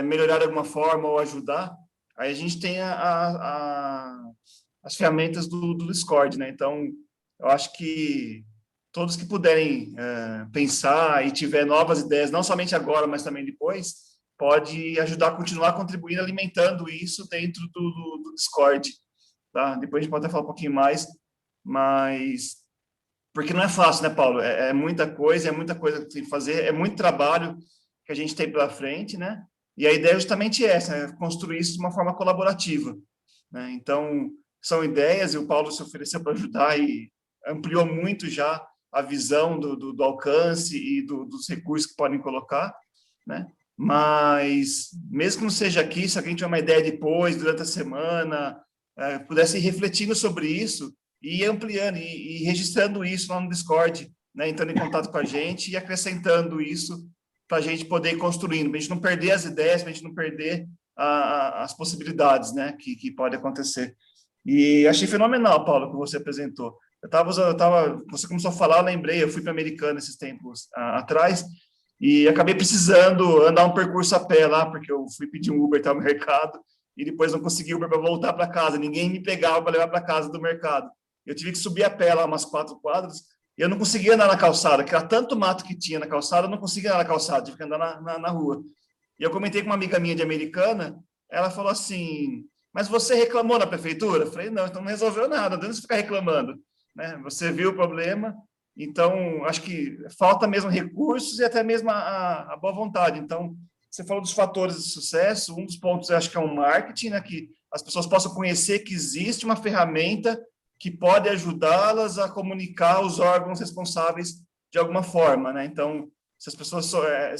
melhorar de alguma forma ou ajudar, aí a gente tem as ferramentas do Discord, né? Então, eu acho que todos que puderem pensar e tiver novas ideias, não somente agora, mas também depois, pode ajudar a continuar contribuindo, alimentando isso dentro do Discord, tá? Depois a gente pode até falar um pouquinho mais, mas porque não é fácil, né, Paulo? É muita coisa que tem que fazer, é muito trabalho que a gente tem pela frente, né? E a ideia é justamente essa, é construir isso de uma forma colaborativa, né? Então, são ideias e o Paulo se ofereceu para ajudar e ampliou muito já a visão do alcance e dos recursos que podem colocar, né? Mas, mesmo que não seja aqui, se alguém tiver uma ideia depois, durante a semana, pudesse ir refletindo sobre isso e ir ampliando, e registrando isso lá no Discord, né? Entrando em contato com a gente e acrescentando isso para a gente poder ir construindo, para a gente não perder as ideias, para a gente não perder as possibilidades, né? Que pode acontecer. E achei fenomenal, Paulo, o que você apresentou. Você começou a falar, eu lembrei, eu fui para Americana esses tempos atrás, e acabei precisando andar um percurso a pé lá, porque eu fui pedir um Uber até o mercado, e depois não consegui Uber para voltar para casa, ninguém me pegava para levar para casa do mercado. Eu tive que subir a pé lá umas 4 quadras, e eu não conseguia andar na calçada, porque era tanto mato que tinha na calçada, eu não conseguia andar na calçada, tive que andar na rua. E eu comentei com uma amiga minha de Americana, ela falou assim, mas você reclamou na prefeitura? Eu falei, não, então não resolveu nada, não você ficar reclamando, né? Você viu o problema, então acho que falta mesmo recursos e até mesmo a boa vontade. Então, você falou dos fatores de sucesso, um dos pontos eu acho que é o marketing, né? Que as pessoas possam conhecer que existe uma ferramenta que pode ajudá-las a comunicar os órgãos responsáveis de alguma forma, né? Então, se as pessoas,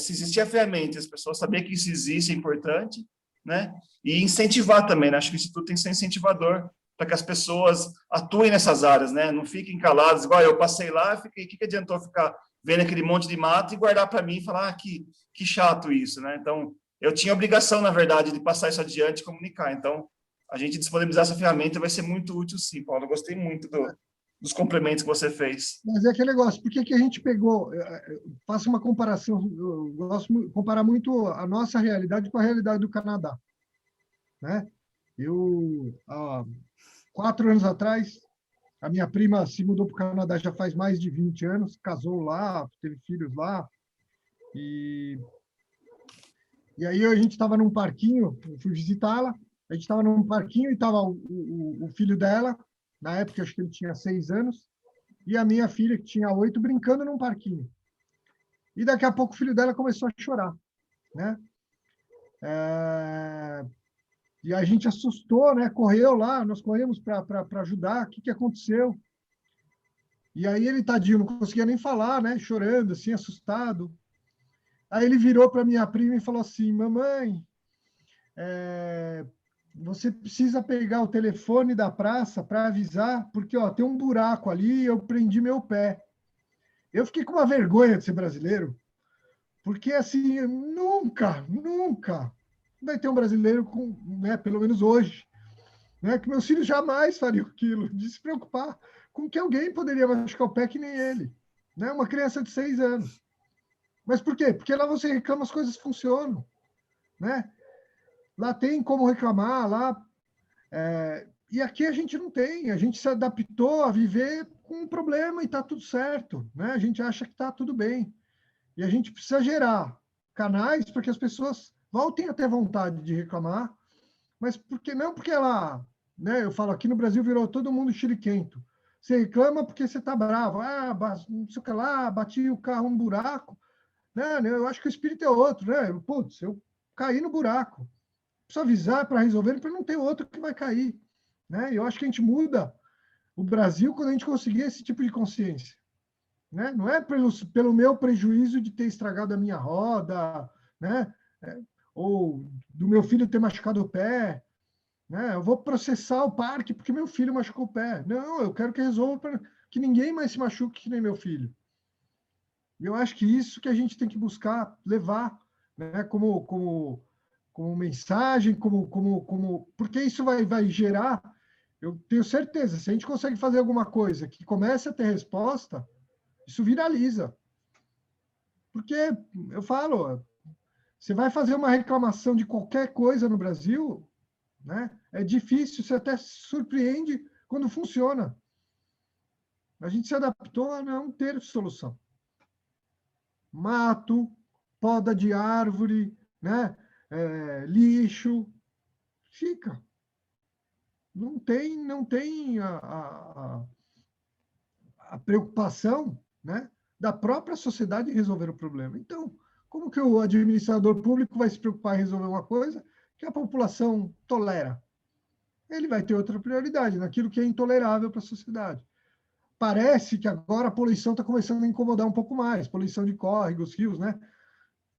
se existir a ferramenta, as pessoas saberem que isso existe é importante, né? E incentivar também, né? Acho que o Instituto tem que ser incentivador para que as pessoas atuem nessas áreas, né? Não fiquem caladas, igual eu passei lá, fiquei, o que adiantou ficar vendo aquele monte de mato e guardar para mim e falar, que chato isso, né? Então, eu tinha obrigação, na verdade, de passar isso adiante e comunicar. Então, a gente disponibilizar essa ferramenta vai ser muito útil, sim, Paulo. Eu gostei muito dos complementos que você fez. Mas é aquele negócio, por que a gente pegou, faço uma comparação, eu gosto de comparar muito a nossa realidade com a realidade do Canadá, né? Eu, há 4 anos atrás, a minha prima se mudou para o Canadá já faz mais de 20 anos, casou lá, teve filhos lá, e aí a gente estava num parquinho, eu fui visitá-la, a gente estava num parquinho e estava o filho dela, na época acho que ele tinha 6 anos, e a minha filha, que tinha 8, brincando num parquinho. E daqui a pouco o filho dela começou a chorar, né? E a gente assustou, né? Correu lá, nós corremos para ajudar. O que aconteceu? E aí ele, tadinho, não conseguia nem falar, né? Chorando, assim, assustado. Aí ele virou para minha prima e falou assim, mamãe, você precisa pegar o telefone da praça para avisar, porque ó, tem um buraco ali e eu prendi meu pé. Eu fiquei com uma vergonha de ser brasileiro, porque assim, nunca vai ter um brasileiro com, né, pelo menos hoje, né, que meus filhos jamais fariam aquilo, de se preocupar com que alguém poderia machucar o pé que nem ele, né, uma criança de 6 anos. Mas por quê? Porque lá você reclama, as coisas funcionam, né? Lá tem como reclamar, lá e aqui a gente não tem, a gente se adaptou a viver com um problema e está tudo certo, né? A gente acha que está tudo bem. E a gente precisa gerar canais para que as pessoas voltem a ter vontade de reclamar, mas porque não porque ela, né? Eu falo, aqui no Brasil virou todo mundo chiriquento. Você reclama porque você está bravo. Não sei o que lá, bati o carro no buraco. Né? Eu acho que o espírito é outro, né? Putz, eu caí no buraco. Preciso avisar para resolver, para não ter outro que vai cair. Né? Eu acho que a gente muda o Brasil quando a gente conseguir esse tipo de consciência. Né? Não é pelo meu prejuízo de ter estragado a minha roda, né? Ou do meu filho ter machucado o pé. Né? Eu vou processar o parque porque meu filho machucou o pé. Não, eu quero que resolva para que ninguém mais se machuque que nem meu filho. E eu acho que isso que a gente tem que buscar levar, né? como mensagem, porque isso vai gerar, eu tenho certeza, se a gente consegue fazer alguma coisa que comece a ter resposta, isso viraliza. Porque, eu falo, você vai fazer uma reclamação de qualquer coisa no Brasil, né? É difícil, você até se surpreende quando funciona. A gente se adaptou a não ter solução. Mato, poda de árvore, né? Lixo, fica. Não tem a preocupação, né, da própria sociedade em resolver o problema. Então, como que o administrador público vai se preocupar em resolver uma coisa que a população tolera? Ele vai ter outra prioridade, naquilo que é intolerável para a sociedade. Parece que agora a poluição está começando a incomodar um pouco mais, poluição de córregos, rios, né?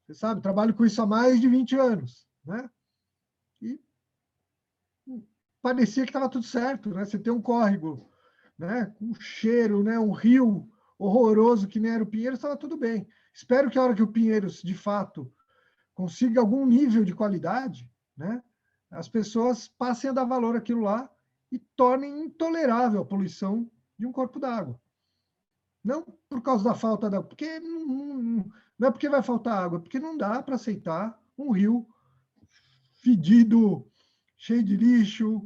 Você sabe, trabalho com isso há mais de 20 anos, né? E parecia que estava tudo certo, né? Você tem um córrego, né? Um cheiro, né? Um rio horroroso que nem era o Pinheiros, estava tudo bem. Espero que a hora que o Pinheiros, de fato, consiga algum nível de qualidade, né? As pessoas passem a dar valor àquilo lá e tornem intolerável a poluição de um corpo d'água. Não por causa da falta da... Porque não é porque vai faltar água, é porque não dá para aceitar um rio fedido, cheio de lixo,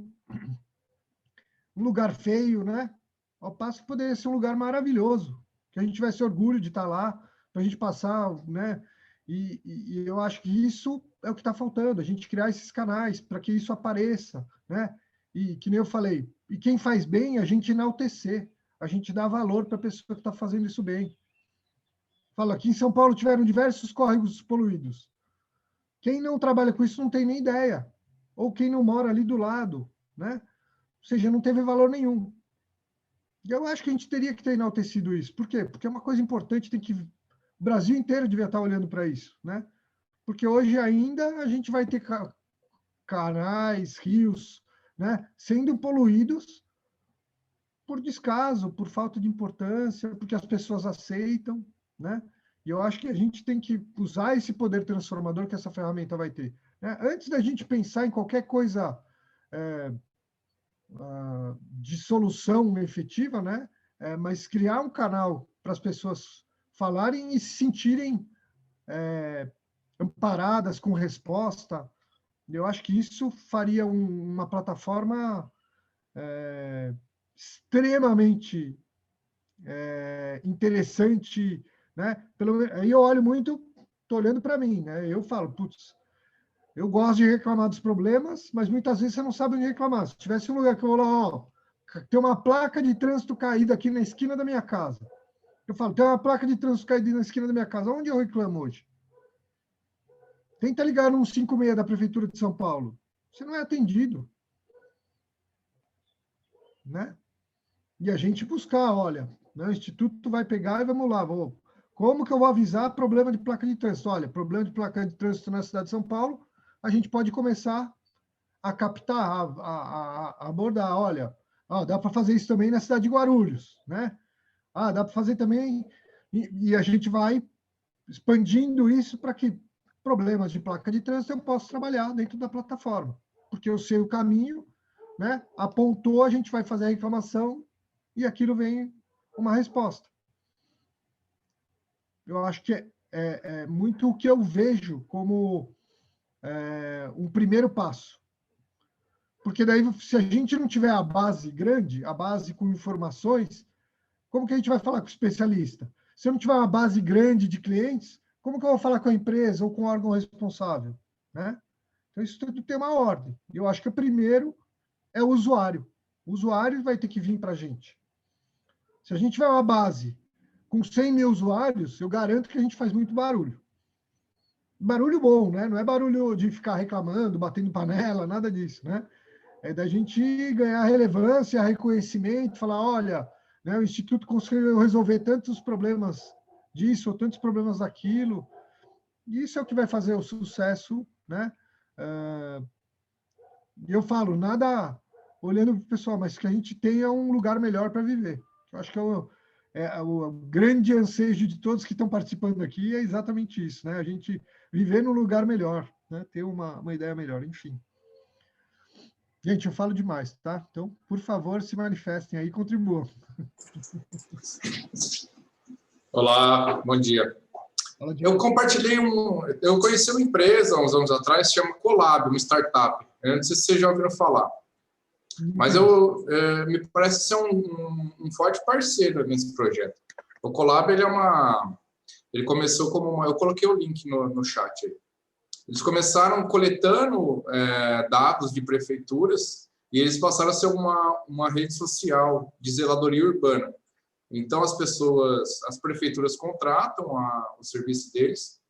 um lugar feio, né? Ao passo que poderia ser um lugar maravilhoso, que a gente tivesse orgulho de estar lá, para a gente passar, né? E eu acho que isso é o que está faltando, a gente criar esses canais para que isso apareça, né? E que nem eu falei, e quem faz bem, a gente enaltecer, a gente dá valor para a pessoa que está fazendo isso bem. Fala, aqui em São Paulo tiveram diversos córregos poluídos. Quem não trabalha com isso não tem nem ideia, ou quem não mora ali do lado, né? Ou seja, não teve valor nenhum. E eu acho que a gente teria que ter enaltecido isso. Por quê? Porque é uma coisa importante, tem que... O Brasil inteiro devia estar olhando para isso, né? Porque hoje ainda a gente vai ter canais, rios, né, sendo poluídos por descaso, por falta de importância, porque as pessoas aceitam, né? E eu acho que a gente tem que usar esse poder transformador que essa ferramenta vai ter, né? Antes da gente pensar em qualquer coisa de solução efetiva, né? Mas criar um canal para as pessoas falarem e se sentirem amparadas com resposta. Eu acho que isso faria uma plataforma extremamente interessante, né? Aí eu olho muito, estou olhando para mim, né? Eu falo, putz, eu gosto de reclamar dos problemas, mas muitas vezes você não sabe onde reclamar. Se tivesse um lugar que eu vou lá, ó, tem uma placa de trânsito caída aqui na esquina da minha casa. Eu falo, tem uma placa de trânsito caída na esquina da minha casa. Onde eu reclamo hoje? Tenta ligar no 156 da Prefeitura de São Paulo. Você não é atendido, né? E a gente buscar, olha, né, o Instituto vai pegar e vamos lá, como que eu vou avisar problema de placa de trânsito? Olha, problema de placa de trânsito na cidade de São Paulo, a gente pode começar a captar, a abordar, olha, dá para fazer isso também na cidade de Guarulhos, né? Dá para fazer também, e a gente vai expandindo isso para que problemas de placa de trânsito eu possa trabalhar dentro da plataforma, porque eu sei o caminho, né? Apontou, a gente vai fazer a reclamação e aquilo vem uma resposta. Eu acho que é muito o que eu vejo como um primeiro passo. Porque daí, se a gente não tiver a base grande, a base com informações, como que a gente vai falar com o especialista? Se eu não tiver uma base grande de clientes, como que eu vou falar com a empresa ou com o órgão responsável, né? Então, isso tudo tem uma ordem. E eu acho que o primeiro é o usuário. O usuário vai ter que vir para a gente. Se a gente tiver uma base com 100 mil usuários, eu garanto que a gente faz muito barulho. Barulho bom, né? Não é barulho de ficar reclamando, batendo panela, nada disso, né? É da gente ganhar relevância, reconhecimento, falar, olha, né, o Instituto conseguiu resolver tantos problemas disso, ou tantos problemas daquilo. E isso é o que vai fazer o sucesso, né? E eu falo, nada olhando para o pessoal, mas que a gente tenha um lugar melhor para viver. Eu acho que o grande ansejo de todos que estão participando aqui é exatamente isso, né? A gente viver num lugar melhor, né? Ter uma ideia melhor, enfim. Gente, eu falo demais, tá? Então, por favor, se manifestem aí e contribuam. Olá, bom dia. Eu compartilhei eu conheci uma empresa uns anos atrás, se chama Colab, uma startup. Eu não sei se vocês já ouviram falar. Mas me parece ser um forte parceiro nesse projeto. O Colab, ele começou como eu coloquei o link no chat aí. Eles começaram coletando dados de prefeituras e eles passaram a ser uma rede social de zeladoria urbana. Então, as prefeituras contratam o serviço deles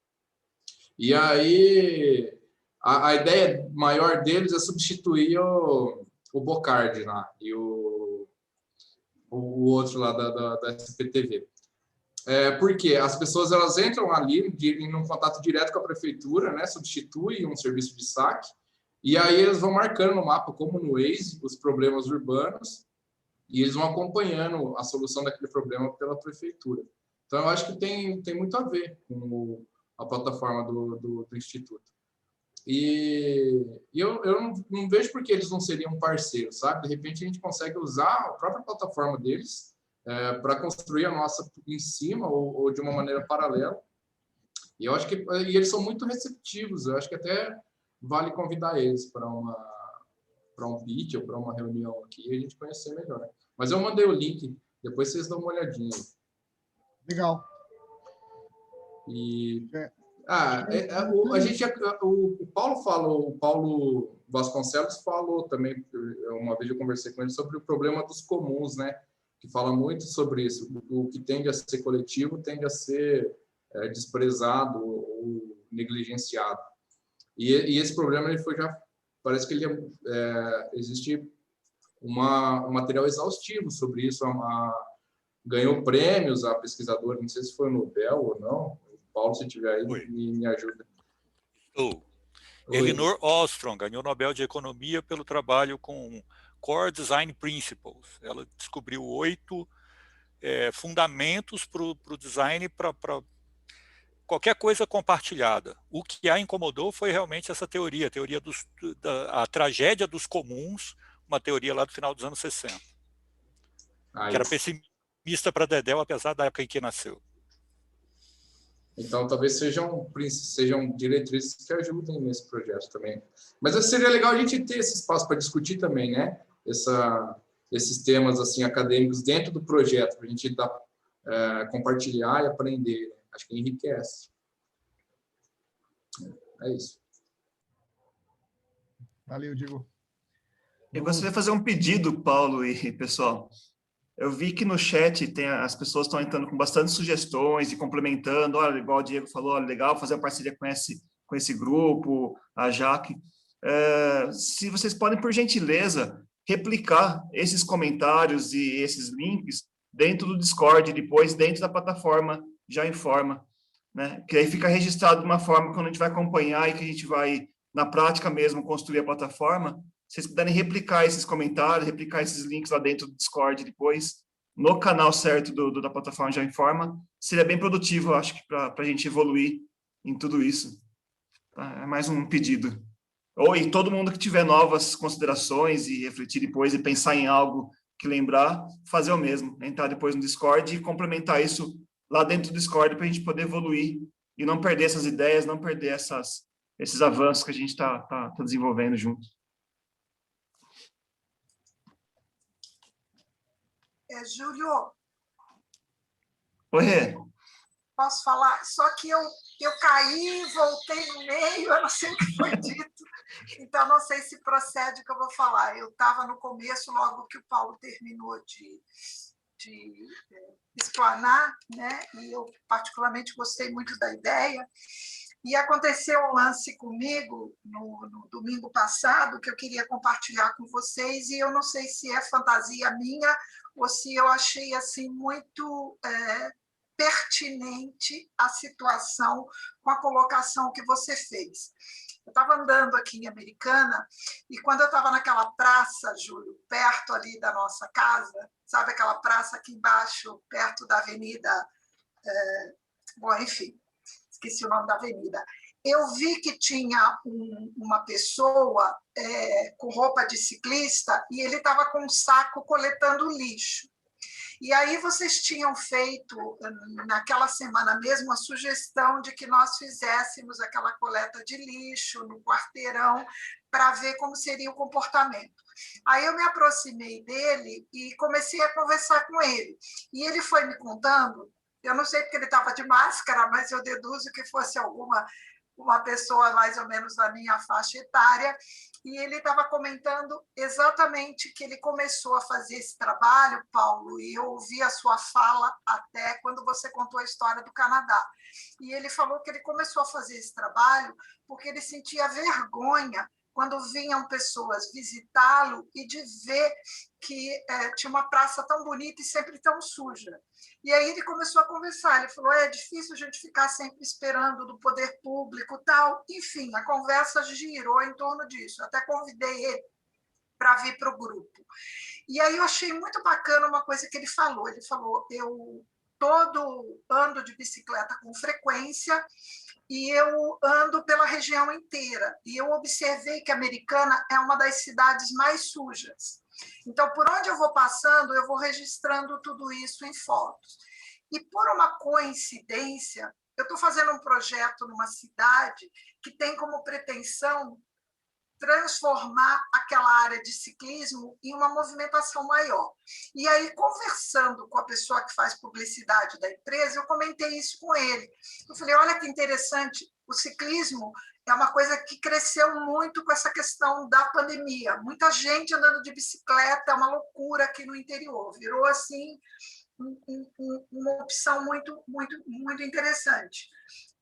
e aí a ideia maior deles é substituir o Bocardi lá e o outro lá da SPTV. Porque as pessoas elas entram ali em um contato direto com a prefeitura, né? Substitui um serviço de saque, e aí eles vão marcando no mapa, como no Waze, os problemas urbanos, e eles vão acompanhando a solução daquele problema pela prefeitura. Então, eu acho que tem muito a ver com a plataforma do Instituto. E eu não vejo por que eles não seriam parceiros, sabe? De repente, a gente consegue usar a própria plataforma deles para construir a nossa em cima ou de uma maneira paralela. E eu acho que eles são muito receptivos. Eu acho que até vale convidar eles para um pitch ou para uma reunião aqui e a gente conhecer melhor. Mas eu mandei o link, depois vocês dão uma olhadinha. Legal. E a gente, o Paulo Vasconcelos falou também, uma vez eu conversei com ele sobre o problema dos comuns, né? Que fala muito sobre isso. O que tende a ser coletivo tende a ser desprezado ou negligenciado. E esse problema ele parece que existe um material exaustivo sobre isso. Ganhou prêmios a pesquisadora, não sei se foi Nobel ou não. Paulo, se tiver aí, me ajuda. Elinor Ostrom ganhou o Nobel de Economia pelo trabalho com Core Design Principles. Ela descobriu 8 fundamentos para o design para qualquer coisa compartilhada. O que a incomodou foi realmente essa teoria, a tragédia dos comuns, uma teoria lá do final dos anos 60. Que era pessimista para Dedéu, apesar da época em que nasceu. Então, talvez sejam diretrizes que ajudem nesse projeto também. Mas seria legal a gente ter esse espaço para discutir também, né? Esses temas assim, acadêmicos dentro do projeto, para a gente compartilhar e aprender. Né? Acho que enriquece. É isso. Valeu, Diego. Eu gostaria de fazer um pedido, Paulo e pessoal. Eu vi que no chat as pessoas estão entrando com bastante sugestões e complementando. Olha, igual o Diego falou, olha, legal fazer uma parceria com esse grupo, a Jaque. Se vocês podem, por gentileza, replicar esses comentários e esses links dentro do Discord, depois dentro da plataforma Já Informa, né? Que aí fica registrado de uma forma que quando a gente vai acompanhar e que a gente vai, na prática mesmo, construir a plataforma, vocês puderem replicar esses comentários, replicar esses links lá dentro do Discord depois, no canal certo da plataforma Já Informa, seria bem produtivo, eu acho, para a gente evoluir em tudo isso. Tá? É mais um pedido. E todo mundo que tiver novas considerações e refletir depois e pensar em algo que lembrar, fazer o mesmo. Entrar depois no Discord e complementar isso lá dentro do Discord para a gente poder evoluir e não perder essas ideias, não perder esses avanços que a gente está desenvolvendo junto. Júlio. Oi. Posso falar? Só que eu caí, voltei no meio, eu não sei o que foi dito, então não sei se procede o que eu vou falar. Eu estava no começo, logo que o Paulo terminou de explanar, né? E eu particularmente gostei muito da ideia. E aconteceu um lance comigo no domingo passado que eu queria compartilhar com vocês, e eu não sei se é fantasia minha ou se eu achei assim muito pertinente a situação com a colocação que você fez. Eu estava andando aqui em Americana e quando eu estava naquela praça, Júlio, perto ali da nossa casa, sabe aquela praça aqui embaixo, perto da avenida... bom, enfim, esqueci o nome da avenida. Eu vi que tinha uma pessoa com roupa de ciclista e ele estava com um saco coletando lixo. E aí vocês tinham feito, naquela semana mesmo, a sugestão de que nós fizéssemos aquela coleta de lixo no quarteirão para ver como seria o comportamento. Aí eu me aproximei dele e comecei a conversar com ele. E ele foi me contando, eu não sei porque ele estava de máscara, mas eu deduzo que fosse uma pessoa mais ou menos da minha faixa etária, e ele estava comentando exatamente que ele começou a fazer esse trabalho, Paulo, e eu ouvi a sua fala até quando você contou a história do Canadá. E ele falou que ele começou a fazer esse trabalho porque ele sentia vergonha quando vinham pessoas visitá-lo e de ver que tinha uma praça tão bonita e sempre tão suja. E aí ele começou a conversar, ele falou, é difícil a gente ficar sempre esperando do poder público e tal. Enfim, a conversa girou em torno disso. Eu até convidei ele para vir para o grupo. E aí eu achei muito bacana uma coisa que ele falou. Ele falou, eu ando de bicicleta com frequência e eu ando pela região inteira. E eu observei que a Americana é uma das cidades mais sujas. Então, por onde eu vou passando, eu vou registrando tudo isso em fotos. E, por uma coincidência, eu estou fazendo um projeto numa cidade que tem como pretensão transformar aquela área de ciclismo em uma movimentação maior. E aí, conversando com a pessoa que faz publicidade da empresa, eu comentei isso com ele. Eu falei, olha que interessante, o ciclismo é uma coisa que cresceu muito com essa questão da pandemia. Muita gente andando de bicicleta, é uma loucura aqui no interior. Virou, assim, uma opção muito, muito, muito interessante.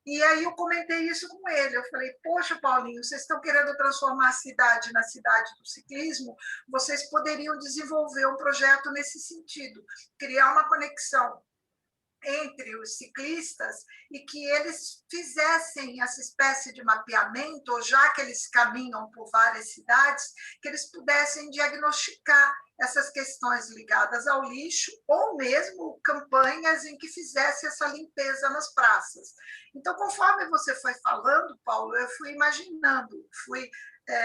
E aí eu comentei isso com ele. Eu falei, poxa, Paulinho, vocês estão querendo transformar a cidade na cidade do ciclismo? Vocês poderiam desenvolver um projeto nesse sentido, criar uma conexão entre os ciclistas e que eles fizessem essa espécie de mapeamento, ou já que eles caminham por várias cidades, que eles pudessem diagnosticar essas questões ligadas ao lixo, ou mesmo campanhas em que fizesse essa limpeza nas praças. Então, conforme você foi falando, Paulo, eu fui imaginando, fui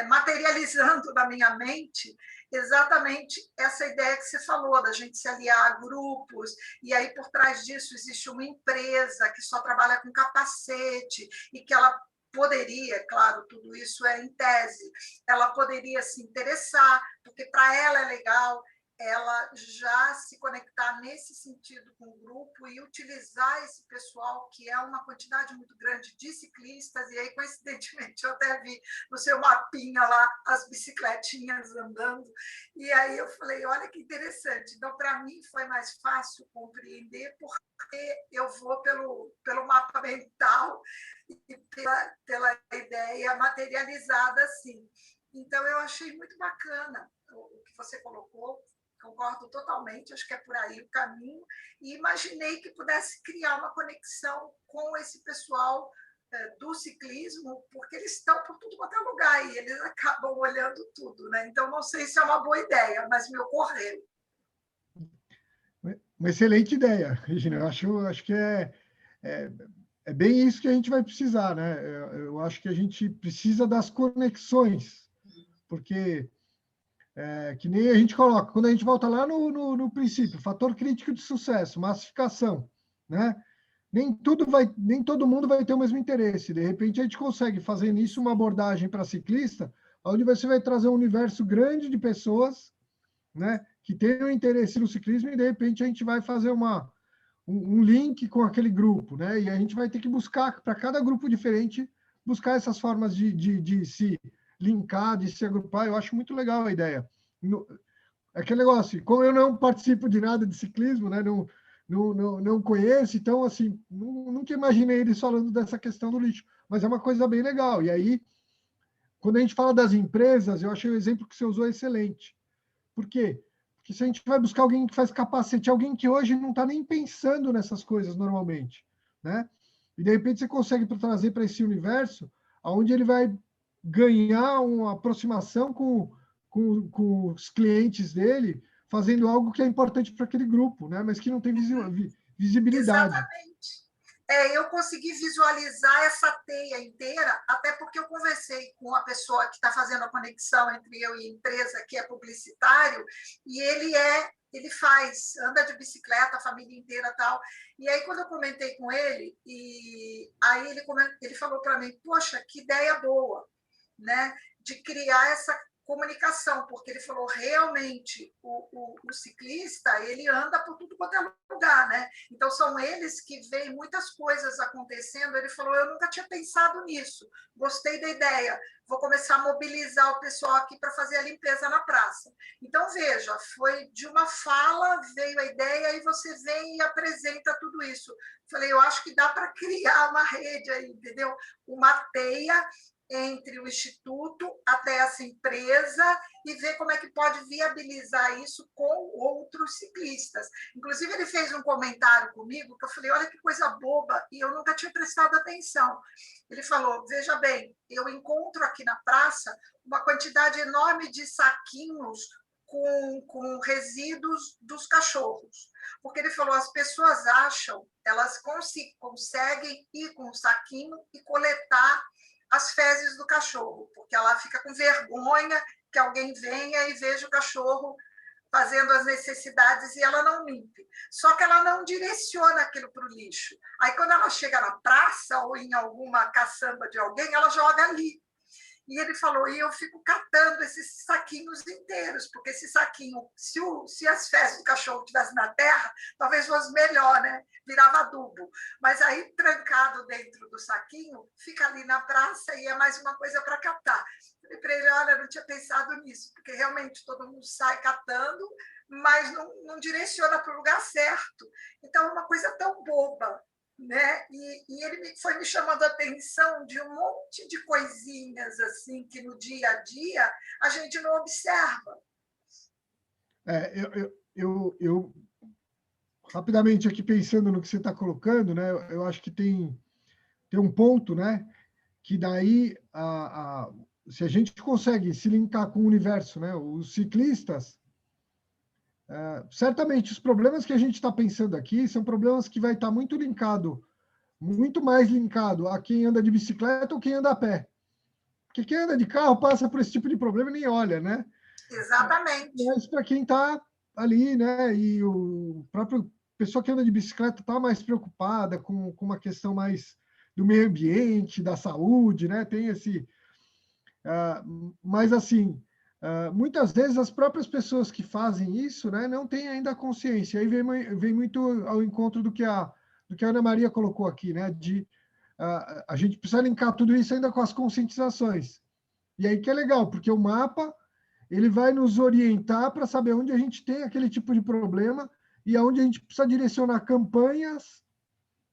materializando na minha mente exatamente essa ideia que você falou, da gente se aliar a grupos, e aí por trás disso existe uma empresa que só trabalha com capacete, e que ela poderia, claro, tudo isso é em tese, ela poderia se interessar, porque para ela é legal ela já se conectar nesse sentido com o grupo e utilizar esse pessoal, que é uma quantidade muito grande de ciclistas, e aí, coincidentemente, eu até vi no seu mapinha lá as bicicletinhas andando, e aí eu falei, olha que interessante. Então, para mim, foi mais fácil compreender, porque eu vou pelo mapa mental e pela ideia materializada assim. Então, eu achei muito bacana o que você colocou, concordo totalmente, acho que é por aí o caminho, e imaginei que pudesse criar uma conexão com esse pessoal do ciclismo, porque eles estão por tudo quanto é lugar e eles acabam olhando tudo, né? Então, não sei se é uma boa ideia, mas me ocorreu. Uma excelente ideia, Regina. Eu acho que é bem isso que a gente vai precisar, né? Eu acho que a gente precisa das conexões, porque que nem a gente coloca, quando a gente volta lá no princípio, fator crítico de sucesso, massificação, né? Nem todo mundo vai ter o mesmo interesse. De repente, a gente consegue fazer nisso uma abordagem para ciclista, onde você vai trazer um universo grande de pessoas, né, que tenham interesse no ciclismo, e de repente a gente vai fazer um link com aquele grupo, né? E a gente vai ter que buscar, para cada grupo diferente, buscar essas formas de se linkar, de se agrupar. Eu acho muito legal a ideia. Aquele negócio, como eu não participo de nada de ciclismo, né? Não conheço, então, assim, nunca imaginei eles falando dessa questão do lixo, mas é uma coisa bem legal. E aí, quando a gente fala das empresas, eu achei o exemplo que você usou excelente. Por quê? Porque se a gente vai buscar alguém que faz capacete, alguém que hoje não está nem pensando nessas coisas normalmente, né? E de repente você consegue trazer para esse universo, onde ele vai ganhar uma aproximação com os clientes dele, fazendo algo que é importante para aquele grupo, né? Mas que não tem visibilidade. Exatamente. Eu consegui visualizar essa teia inteira, até porque eu conversei com a pessoa que está fazendo a conexão entre eu e a empresa, que é publicitário, e ele anda de bicicleta, a família inteira e tal. E aí, quando eu comentei com ele, e aí ele falou para mim, poxa, que ideia boa, né? De criar essa comunicação, porque ele falou, realmente, o ciclista, ele anda por tudo quanto é lugar, né? Então, são eles que veem muitas coisas acontecendo. Ele falou, eu nunca tinha pensado nisso, gostei da ideia, vou começar a mobilizar o pessoal aqui para fazer a limpeza na praça. Então, veja, foi de uma fala, veio a ideia, e você vem e apresenta tudo isso. Falei, eu acho que dá para criar uma rede aí, entendeu? Uma teia entre o Instituto até essa empresa e ver como é que pode viabilizar isso com outros ciclistas. Inclusive, ele fez um comentário comigo que eu falei, olha que coisa boba, e eu nunca tinha prestado atenção. Ele falou, veja bem, eu encontro aqui na praça uma quantidade enorme de saquinhos com resíduos dos cachorros. Porque ele falou, as pessoas acham, elas conseguem ir com o saquinho e coletar as fezes do cachorro, porque ela fica com vergonha que alguém venha e veja o cachorro fazendo as necessidades e ela não limpe. Só que ela não direciona aquilo para o lixo. Aí, quando ela chega na praça ou em alguma caçamba de alguém, ela joga ali. E ele falou, e eu fico catando esses saquinhos inteiros, porque esse saquinho, se as fezes do cachorro estivessem na terra, talvez fosse melhor, né? Virava adubo. Mas aí, trancado dentro do saquinho, fica ali na praça e é mais uma coisa para catar. Falei para ele, olha, eu não tinha pensado nisso, porque realmente todo mundo sai catando, mas não direciona para o lugar certo. Então, é uma coisa tão boba, né? E ele foi me chamando a atenção de um monte de coisinhas assim que no dia a dia a gente não observa. Eu rapidamente aqui pensando no que você está colocando, né? Eu acho que tem um ponto, né? Que daí se a gente consegue se linkar com o universo, né? Os ciclistas, certamente os problemas que a gente está pensando aqui são problemas que vai estar muito mais linkado a quem anda de bicicleta ou quem anda a pé. Porque quem anda de carro passa por esse tipo de problema e nem olha, né? Exatamente. Mas para quem está ali, né? E o próprio pessoa que anda de bicicleta está mais preocupada com uma questão mais do meio ambiente, da saúde, né? Tem esse... mas, assim, muitas vezes as próprias pessoas que fazem isso, né, não têm ainda a consciência. Aí vem muito ao encontro do que a Ana Maria colocou aqui, né? A gente precisa linkar tudo isso ainda com as conscientizações. E aí que é legal, porque o mapa ele vai nos orientar para saber onde a gente tem aquele tipo de problema e aonde a gente precisa direcionar campanhas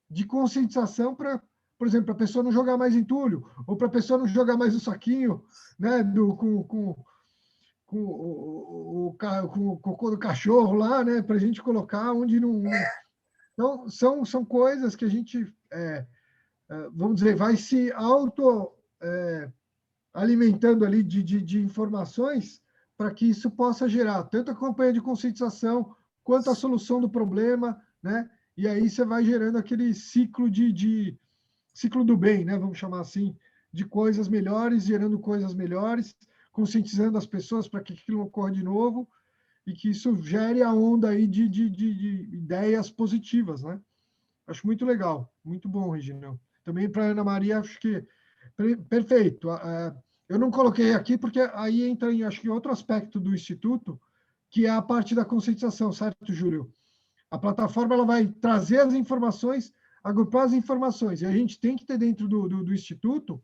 de conscientização para, por exemplo, a pessoa não jogar mais entulho, ou para a pessoa não jogar mais o saquinho, né, com o cocô do cachorro lá, né, para a gente colocar onde não... Então, são coisas que a gente, vamos dizer, vai se alimentando ali de informações para que isso possa gerar tanto a campanha de conscientização quanto a solução do problema, né? E aí você vai gerando aquele ciclo ciclo do bem, né? Vamos chamar assim, de coisas melhores, gerando coisas melhores, conscientizando as pessoas para que aquilo não ocorra de novo e que isso gere a onda aí de ideias positivas, né? Acho muito legal, muito bom, Reginão. Também para a Ana Maria, acho que perfeito. Eu não coloquei aqui porque aí entra, acho que, outro aspecto do Instituto, que é a parte da conscientização, certo, Júlio? A plataforma ela vai trazer as informações, agrupar as informações, e a gente tem que ter dentro do Instituto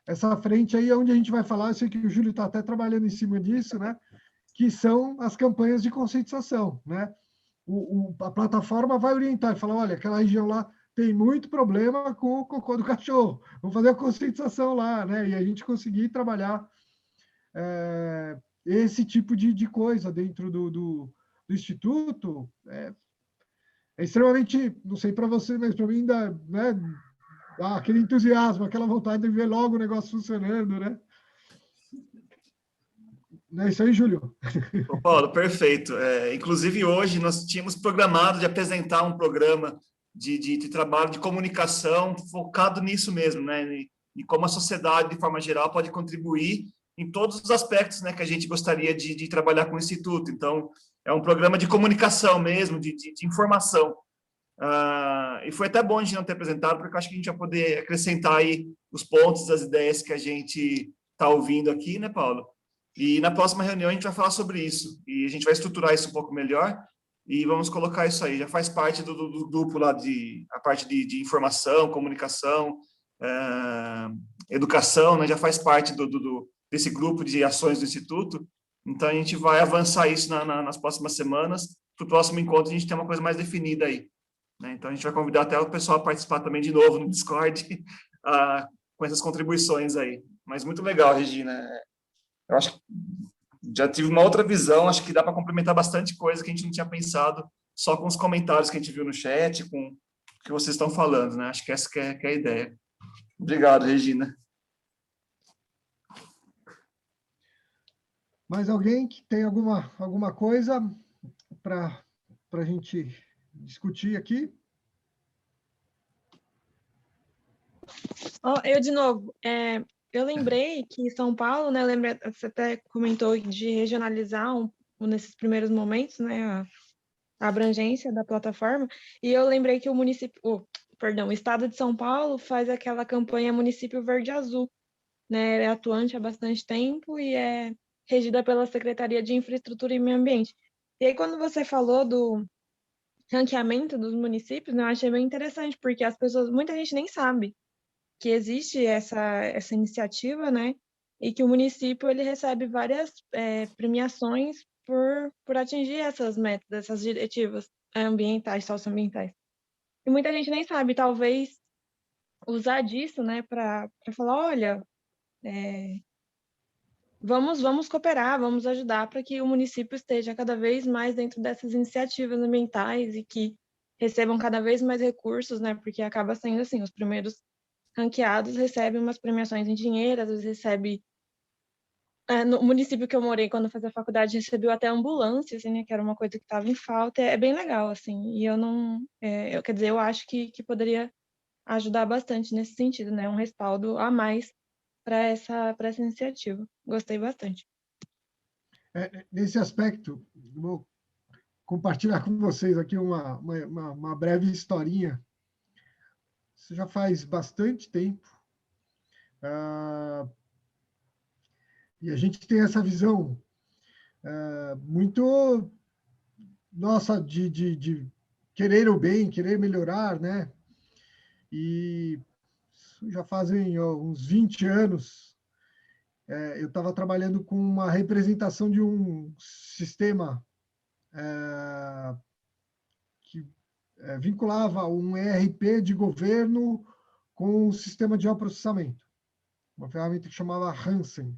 essa frente aí onde a gente vai falar, eu sei que o Júlio está até trabalhando em cima disso, né? Que são as campanhas de conscientização, né? A plataforma vai orientar e falar, olha, aquela região lá tem muito problema com o cocô do cachorro, vamos fazer a conscientização lá, né? E a gente conseguir trabalhar esse tipo de coisa dentro do Instituto é extremamente, não sei para você, mas para mim ainda, né, dá aquele entusiasmo, aquela vontade de ver logo o negócio funcionando, né? Não é isso aí, Júlio? Ô, Paulo, perfeito. Inclusive, hoje nós tínhamos programado de apresentar um programa de trabalho de comunicação focado nisso mesmo, né? E como a sociedade, de forma geral, pode contribuir em todos os aspectos, né, que a gente gostaria de trabalhar com o Instituto. Então, é um programa de comunicação mesmo, de informação. E foi até bom a gente não ter apresentado, porque eu acho que a gente vai poder acrescentar aí os pontos, as ideias que a gente está ouvindo aqui, né, Paulo? E na próxima reunião a gente vai falar sobre isso, e a gente vai estruturar isso um pouco melhor, e vamos colocar isso aí. Já faz parte do grupo lá, a parte de informação, comunicação, educação, né? Já faz parte desse grupo de ações do Instituto. Então, a gente vai avançar isso nas próximas semanas. Para o próximo encontro, a gente tem uma coisa mais definida aí, né? Então, a gente vai convidar até o pessoal a participar também de novo no Discord, com essas contribuições aí. Mas muito legal, Regina. Eu acho que já tive uma outra visão, acho que dá para complementar bastante coisa que a gente não tinha pensado, só com os comentários que a gente viu no chat, com o que vocês estão falando, né? Acho que essa que é a ideia. Obrigado, Regina. Mais alguém que tem alguma coisa para a gente discutir aqui? Eu, de novo, eu lembrei que São Paulo, né, você até comentou de regionalizar nesses primeiros momentos, né, a abrangência da plataforma, e eu lembrei que o Estado de São Paulo faz aquela campanha Município Verde Azul, né, é atuante há bastante tempo e é regida pela Secretaria de Infraestrutura e Meio Ambiente. E aí, quando você falou do ranqueamento dos municípios, né, eu achei bem interessante, porque muita gente nem sabe que existe essa iniciativa, né, e que o município ele recebe várias premiações por atingir essas metas, essas diretivas ambientais, socioambientais. E muita gente nem sabe, talvez usar disso, né, para falar, olha, vamos cooperar, vamos ajudar para que o município esteja cada vez mais dentro dessas iniciativas ambientais e que recebam cada vez mais recursos, né, porque acaba sendo assim, os primeiros ranqueados recebem umas premiações em dinheiro, às vezes recebe... no município que eu morei, quando eu fazia faculdade, recebeu até ambulância, assim, né, que era uma coisa que estava em falta, é bem legal, assim, e eu não... quer dizer, eu acho que poderia ajudar bastante nesse sentido, né, um respaldo a mais para essa iniciativa. Gostei bastante. Nesse aspecto, vou compartilhar com vocês aqui uma breve historinha. Isso já faz bastante tempo. E a gente tem essa visão muito nossa de querer o bem, querer melhorar, né? E já fazem uns 20 anos, eu estava trabalhando com uma representação de um sistema que vinculava um ERP de governo com um sistema de geoprocessamento, uma ferramenta que chamava Hansen.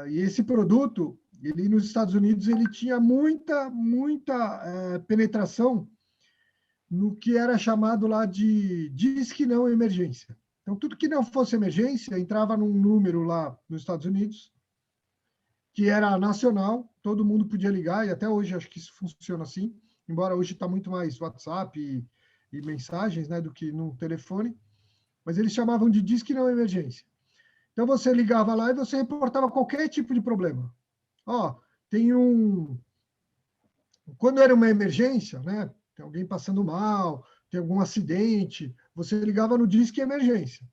E esse produto, ele nos Estados Unidos, ele tinha muita penetração no que era chamado lá de disque não emergência. Então, tudo que não fosse emergência entrava num número lá nos Estados Unidos, que era nacional, todo mundo podia ligar, e até hoje acho que isso funciona assim, embora hoje está muito mais WhatsApp e mensagens, né, do que no telefone, mas eles chamavam de disque não emergência. Então, você ligava lá e você reportava qualquer tipo de problema. Quando era uma emergência, né, tem alguém passando mal, tem algum acidente, você ligava no disque emergência.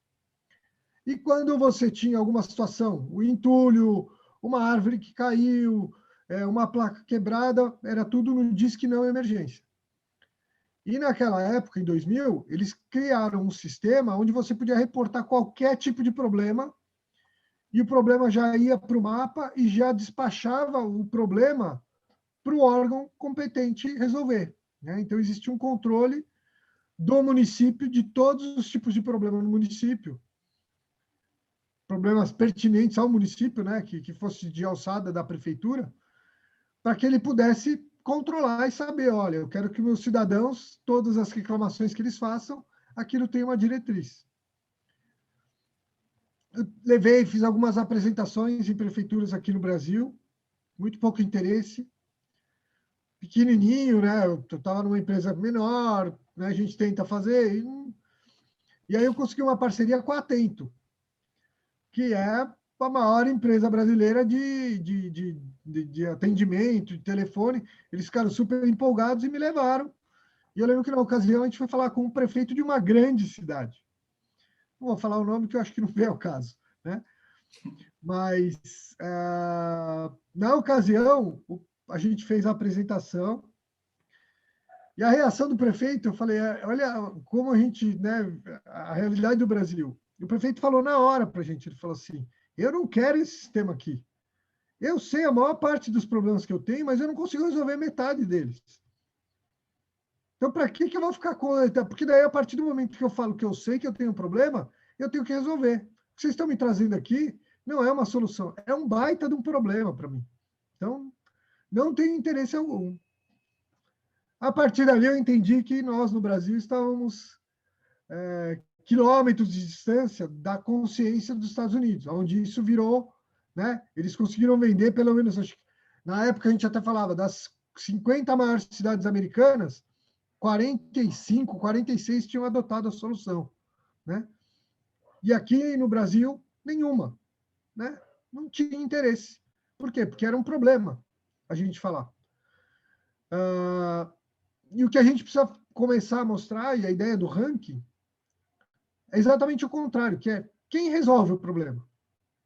E quando você tinha alguma situação, o entulho, uma árvore que caiu, uma placa quebrada, era tudo no disque não emergência. E naquela época, em 2000, eles criaram um sistema onde você podia reportar qualquer tipo de problema, e o problema já ia para o mapa e já despachava o problema para o órgão competente resolver, né? Então, existia um controle do município de todos os tipos de problema no município, problemas pertinentes ao município, né, que fosse de alçada da prefeitura, para que ele pudesse controlar e saber, olha, eu quero que meus cidadãos, todas as reclamações que eles façam, aquilo tenha uma diretriz. Eu fiz algumas apresentações em prefeituras aqui no Brasil, muito pouco interesse, pequenininho, né? Eu estava numa empresa menor, né? A gente tenta fazer. E aí eu consegui uma parceria com a Atento, que é a maior empresa brasileira de atendimento, de telefone. Eles ficaram super empolgados e me levaram. E eu lembro que, na ocasião, a gente foi falar com o prefeito de uma grande cidade. Não vou falar o nome, que eu acho que não vem ao caso, né? Mas, na ocasião, a gente fez a apresentação e a reação do prefeito, eu falei, olha como a gente, né, a realidade do Brasil. E o prefeito falou na hora para a gente, ele falou assim, eu não quero esse sistema aqui. Eu sei a maior parte dos problemas que eu tenho, mas eu não consigo resolver metade deles. Então, para que eu vou ficar com... Porque daí, a partir do momento que eu falo que eu sei que eu tenho um problema, eu tenho que resolver. O que vocês estão me trazendo aqui não é uma solução, é um baita de um problema para mim. Então, não tenho interesse algum. A partir dali, eu entendi que nós, no Brasil, estávamos quilômetros de distância da consciência dos Estados Unidos, onde isso virou, né? Eles conseguiram vender, pelo menos, acho que, na época a gente até falava, das 50 maiores cidades americanas, 45, 46 tinham adotado a solução, né? E aqui no Brasil, nenhuma, né? Não tinha interesse. Por quê? Porque era um problema a gente falar. E o que a gente precisa começar a mostrar, e a ideia do ranking, é exatamente o contrário, que é quem resolve o problema.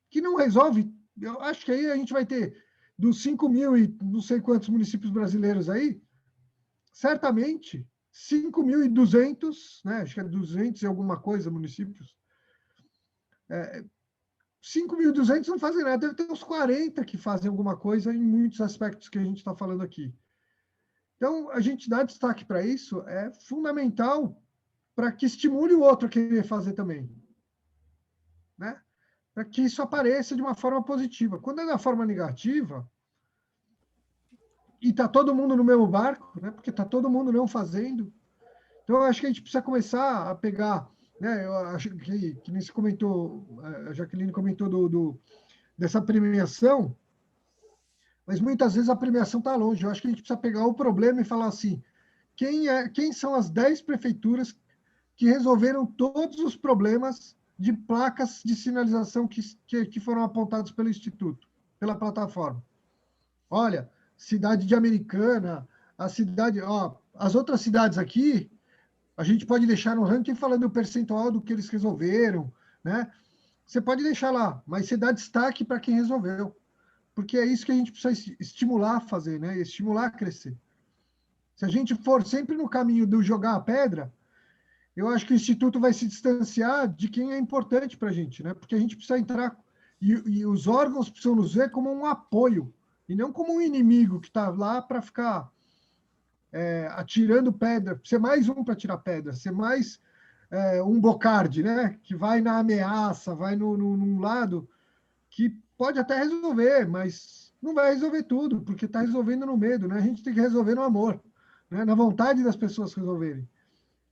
Que não resolve, eu acho que aí a gente vai ter, dos 5 mil e não sei quantos municípios brasileiros aí, certamente 5.200, né, acho que é 200 e alguma coisa municípios, 5.200 não fazem nada, deve ter uns 40 que fazem alguma coisa em muitos aspectos que a gente está falando aqui. Então, a gente dar destaque para isso é fundamental para que estimule o outro a querer fazer também, né? Para que isso apareça de uma forma positiva. Quando é da forma negativa, e está todo mundo no mesmo barco, né? Porque está todo mundo não fazendo, então eu acho que a gente precisa começar a pegar, né? Eu acho que nem se comentou, a Jaqueline comentou dessa premiação, mas muitas vezes a premiação está longe. Eu acho que a gente precisa pegar o problema e falar assim, quem são as 10 prefeituras que resolveram todos os problemas de placas de sinalização que foram apontados pelo Instituto, pela plataforma. Olha, cidade de Americana, as outras cidades aqui, a gente pode deixar no ranking falando o percentual do que eles resolveram, né? Você pode deixar lá, mas você dá destaque para quem resolveu, porque é isso que a gente precisa estimular a fazer, né? Estimular a crescer. Se a gente for sempre no caminho do jogar a pedra, eu acho que o Instituto vai se distanciar de quem é importante para a gente, né? Porque a gente precisa entrar, e os órgãos precisam nos ver como um apoio, e não como um inimigo que está lá para ficar atirando pedra, ser mais um para tirar pedra, ser mais um bocarde, né? Que vai na ameaça, vai num lado que pode até resolver, mas não vai resolver tudo, porque está resolvendo no medo, né? A gente tem que resolver no amor, né? Na vontade das pessoas resolverem.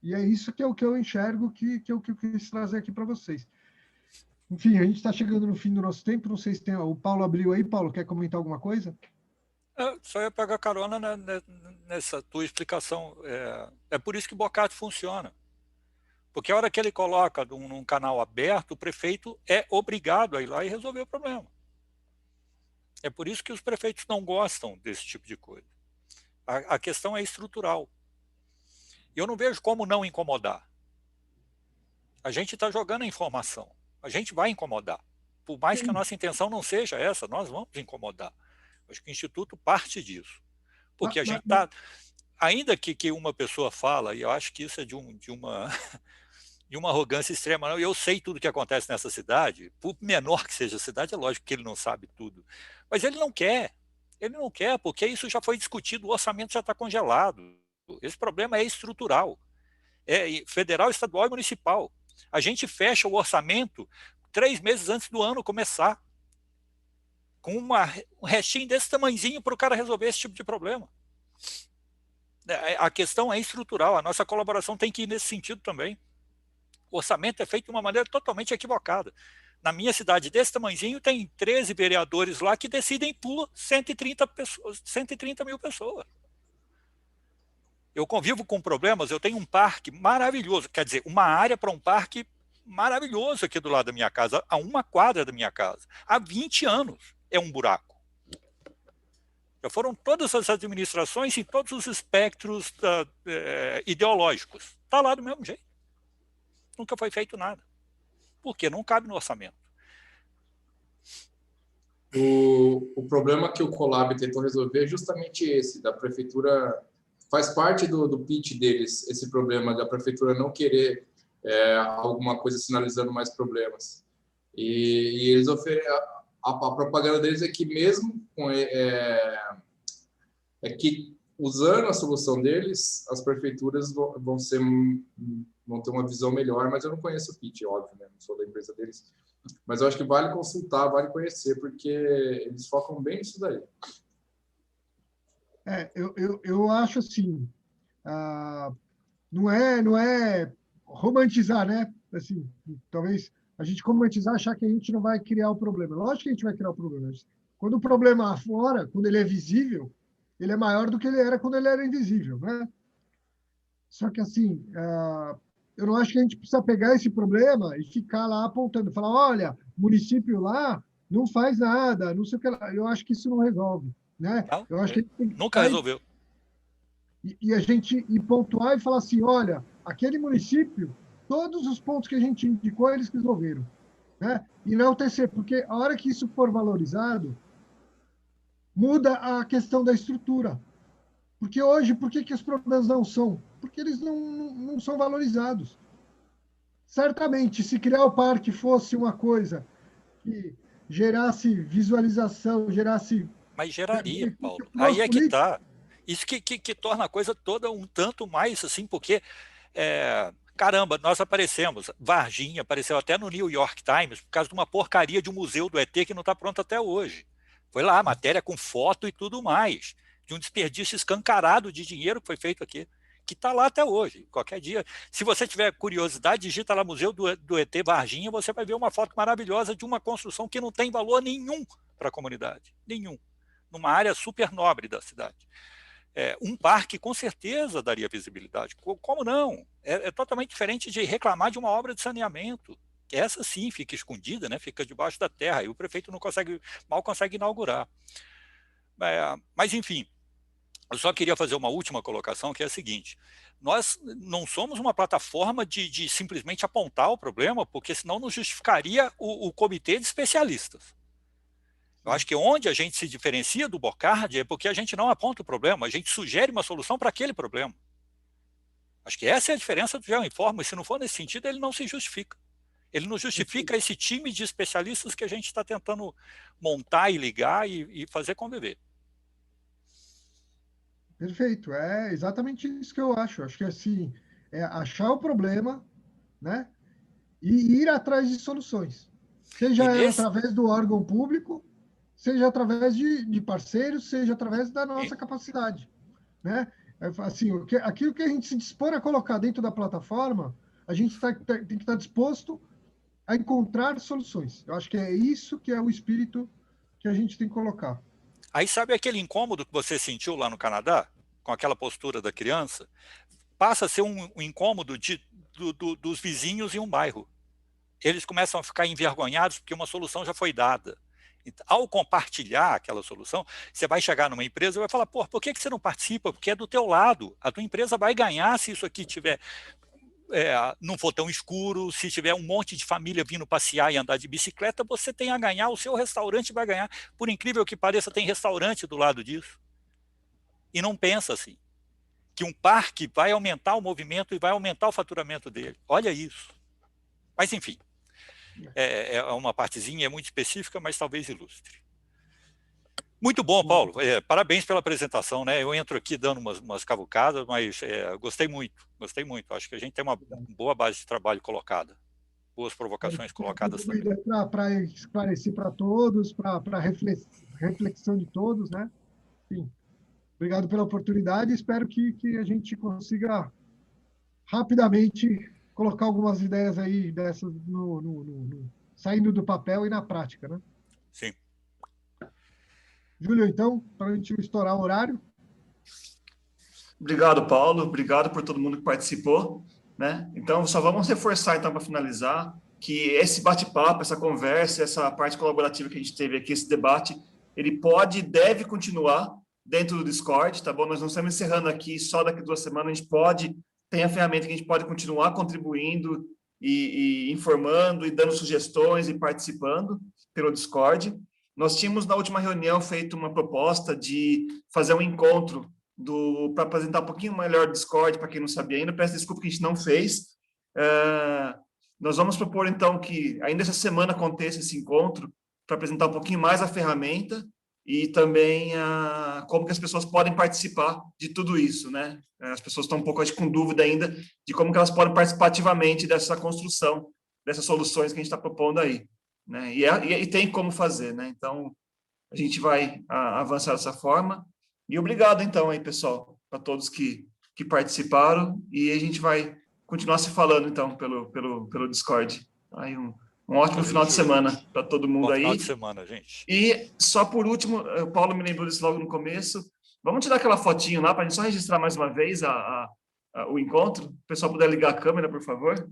E é isso que é o que eu enxergo, que eu quis trazer aqui para vocês. Enfim, a gente está chegando no fim do nosso tempo, não sei se tem... O Paulo abriu aí. Paulo, quer comentar alguma coisa? Só ia pegar carona nessa tua explicação. É por isso que o Bocardi funciona. Porque a hora que ele coloca num canal aberto, o prefeito é obrigado a ir lá e resolver o problema. É por isso que os prefeitos não gostam desse tipo de coisa. A questão é estrutural. Eu não vejo como não incomodar. A gente está jogando a informação. A gente vai incomodar. Por mais que a nossa intenção não seja essa, nós vamos incomodar. Acho que o Instituto parte disso. Porque a gente está... Ainda que uma pessoa fala, e eu acho que isso é de uma arrogância extrema, não, eu sei tudo o que acontece nessa cidade, por menor que seja a cidade, é lógico que ele não sabe tudo. Mas ele não quer. Ele não quer, porque isso já foi discutido, o orçamento já está congelado. Esse problema é estrutural. É federal, estadual e municipal. A gente fecha o orçamento 3 meses antes do ano começar, com um restinho desse tamanhozinho para o cara resolver esse tipo de problema. A questão é estrutural, a nossa colaboração tem que ir nesse sentido também. O orçamento é feito de uma maneira totalmente equivocada. Na minha cidade, desse tamanhozinho, tem 13 vereadores lá que decidem por 130 mil pessoas. Eu convivo com problemas, eu tenho um parque maravilhoso, quer dizer, uma área para um parque maravilhoso aqui do lado da minha casa, a 1 quadra da minha casa. Há 20 anos é um buraco. Já foram todas as administrações em todos os espectros ideológicos. Está lá do mesmo jeito. Nunca foi feito nada. Porque não cabe no orçamento. O problema que o Colab tentou resolver é justamente esse, da prefeitura... Faz parte do pitch deles, esse problema da prefeitura não querer alguma coisa sinalizando mais problemas. E eles oferecem... A propaganda deles é que mesmo com... que usando a solução deles, as prefeituras vão ter uma visão melhor, mas eu não conheço o pitch, óbvio, né? Não sou da empresa deles. Mas eu acho que vale consultar, vale conhecer, porque eles focam bem nisso daí. Eu acho assim, não é romantizar, né? Assim, talvez a gente romantizar, achar que a gente não vai criar o problema. Lógico que a gente vai criar o problema. Quando o problema afora, quando ele é visível, ele é maior do que ele era quando ele era invisível, né? Só que, assim, eu não acho que a gente precisa pegar esse problema e ficar lá apontando, falar, olha, o município lá não faz nada, não sei o que lá. Eu acho que isso não resolve, né? Não, eu acho que a gente tem que nunca resolveu. E a gente pontuar e falar assim, olha, aquele município, todos os pontos que a gente indicou, eles resolveram, né? E não tecer, porque a hora que isso for valorizado, muda a questão da estrutura. Porque hoje, por que os problemas não são? Porque eles não são valorizados. Certamente, se criar o parque fosse uma coisa que gerasse visualização, gerasse... Mas geraria, Paulo. Aí é que está. Isso que torna a coisa toda um tanto mais assim, porque, caramba, nós aparecemos, Varginha apareceu até no New York Times por causa de uma porcaria de um museu do ET que não está pronto até hoje. Foi lá, matéria com foto e tudo mais, de um desperdício escancarado de dinheiro que foi feito aqui, que está lá até hoje. Qualquer dia, se você tiver curiosidade, digita lá Museu do ET Varginha, você vai ver uma foto maravilhosa de uma construção que não tem valor nenhum para a comunidade, nenhum, numa área super nobre da cidade. Um parque com certeza daria visibilidade. Como não? É totalmente diferente de reclamar de uma obra de saneamento. Essa sim fica escondida, né? Fica debaixo da terra e o prefeito mal consegue inaugurar. Mas, enfim, eu só queria fazer uma última colocação, que é a seguinte: nós não somos uma plataforma de simplesmente apontar o problema, porque senão não justificaria o comitê de especialistas. Eu acho que onde a gente se diferencia do Bocardi é porque a gente não aponta o problema, a gente sugere uma solução para aquele problema. Acho que essa é a diferença do Geoinforma, e se não for nesse sentido, ele não se justifica. Ele não justifica esse time de especialistas que a gente está tentando montar e ligar e fazer conviver. Perfeito, é exatamente isso que eu acho. Acho que assim, é achar o problema, né? E ir atrás de soluções. Seja através do órgão público, seja através de parceiros, seja através da nossa capacidade, né? Assim, aquilo que a gente se dispor a colocar dentro da plataforma, a gente tem que estar disposto a encontrar soluções. Eu acho que é isso que é o espírito que a gente tem que colocar. Aí sabe aquele incômodo que você sentiu lá no Canadá, com aquela postura da criança? Passa a ser um incômodo dos vizinhos em um bairro. Eles começam a ficar envergonhados porque uma solução já foi dada. Então, ao compartilhar aquela solução, você vai chegar numa empresa e vai falar, por que você não participa? Porque é do teu lado. A tua empresa vai ganhar se isso aqui tiver... não for tão escuro, se tiver um monte de família vindo passear e andar de bicicleta, você tem a ganhar, o seu restaurante vai ganhar. Por incrível que pareça, tem restaurante do lado disso. E não pensa assim, que um parque vai aumentar o movimento e vai aumentar o faturamento dele. Olha isso. Mas, enfim, é uma partezinha muito específica, mas talvez ilustre. Muito bom, Paulo. Parabéns pela apresentação, né? Eu entro aqui dando umas cavucadas, mas gostei muito. Acho que a gente tem uma boa base de trabalho colocada. Boas provocações colocadas também. Para esclarecer para todos, para reflexão de todos, né? Sim. Obrigado pela oportunidade. Espero que a gente consiga rapidamente colocar algumas ideias aí dessas saindo do papel e na prática, né? Sim. Júlio, então, para a gente estourar o horário. Obrigado, Paulo. Obrigado por todo mundo que participou, né? Então, só vamos reforçar, então, para finalizar, que esse bate-papo, essa conversa, essa parte colaborativa que a gente teve aqui, esse debate, ele pode e deve continuar dentro do Discord, tá bom? Nós não estamos encerrando aqui só daqui 2 semanas, a gente tem a ferramenta que a gente pode continuar contribuindo e informando e dando sugestões e participando pelo Discord. Nós tínhamos, na última reunião, feito uma proposta de fazer um encontro para apresentar um pouquinho melhor o Discord, para quem não sabia ainda. Peço desculpa que a gente não fez. Nós vamos propor, então, que ainda essa semana aconteça esse encontro para apresentar um pouquinho mais a ferramenta e também como que as pessoas podem participar de tudo isso, né? As pessoas estão um pouco com dúvida ainda de como que elas podem participar ativamente dessa construção, dessas soluções que a gente está propondo aí, né? E tem como fazer, né? Então, a gente vai avançar dessa forma. E obrigado, então, aí, pessoal, para todos que participaram, e a gente vai continuar se falando, então, pelo Discord. Aí, um ótimo final de semana para todo mundo aí. Bom final de semana, gente. E só por último, o Paulo me lembrou disso logo no começo, vamos tirar aquela fotinho lá para a gente só registrar mais uma vez o encontro. O pessoal puder ligar a câmera, por favor.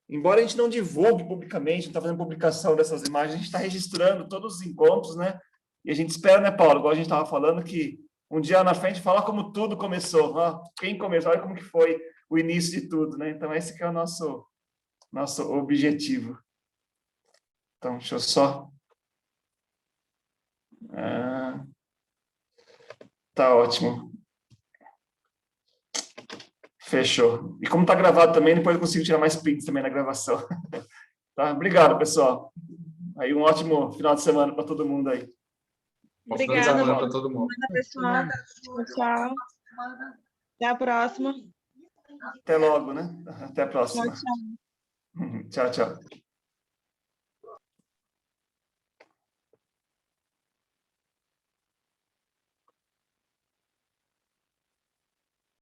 Embora a gente não divulgue publicamente, não está fazendo publicação dessas imagens, a gente está registrando todos os encontros, né? E a gente espera, né, Paulo, igual a gente estava falando, que um dia na frente falar como tudo começou. Ó, quem começou, olha como que foi o início de tudo, né? Então, esse que é o nosso objetivo. Então, deixa eu só... Tá ótimo. Fechou. E como está gravado também, depois eu consigo tirar mais prints também na gravação. Tá? Obrigado, pessoal. Aí um ótimo final de semana para todo mundo aí. Obrigada para todo mundo. Pessoal. Tchau. Até a próxima. Até logo, né? Até a próxima. Tchau, tchau. Tchau, tchau.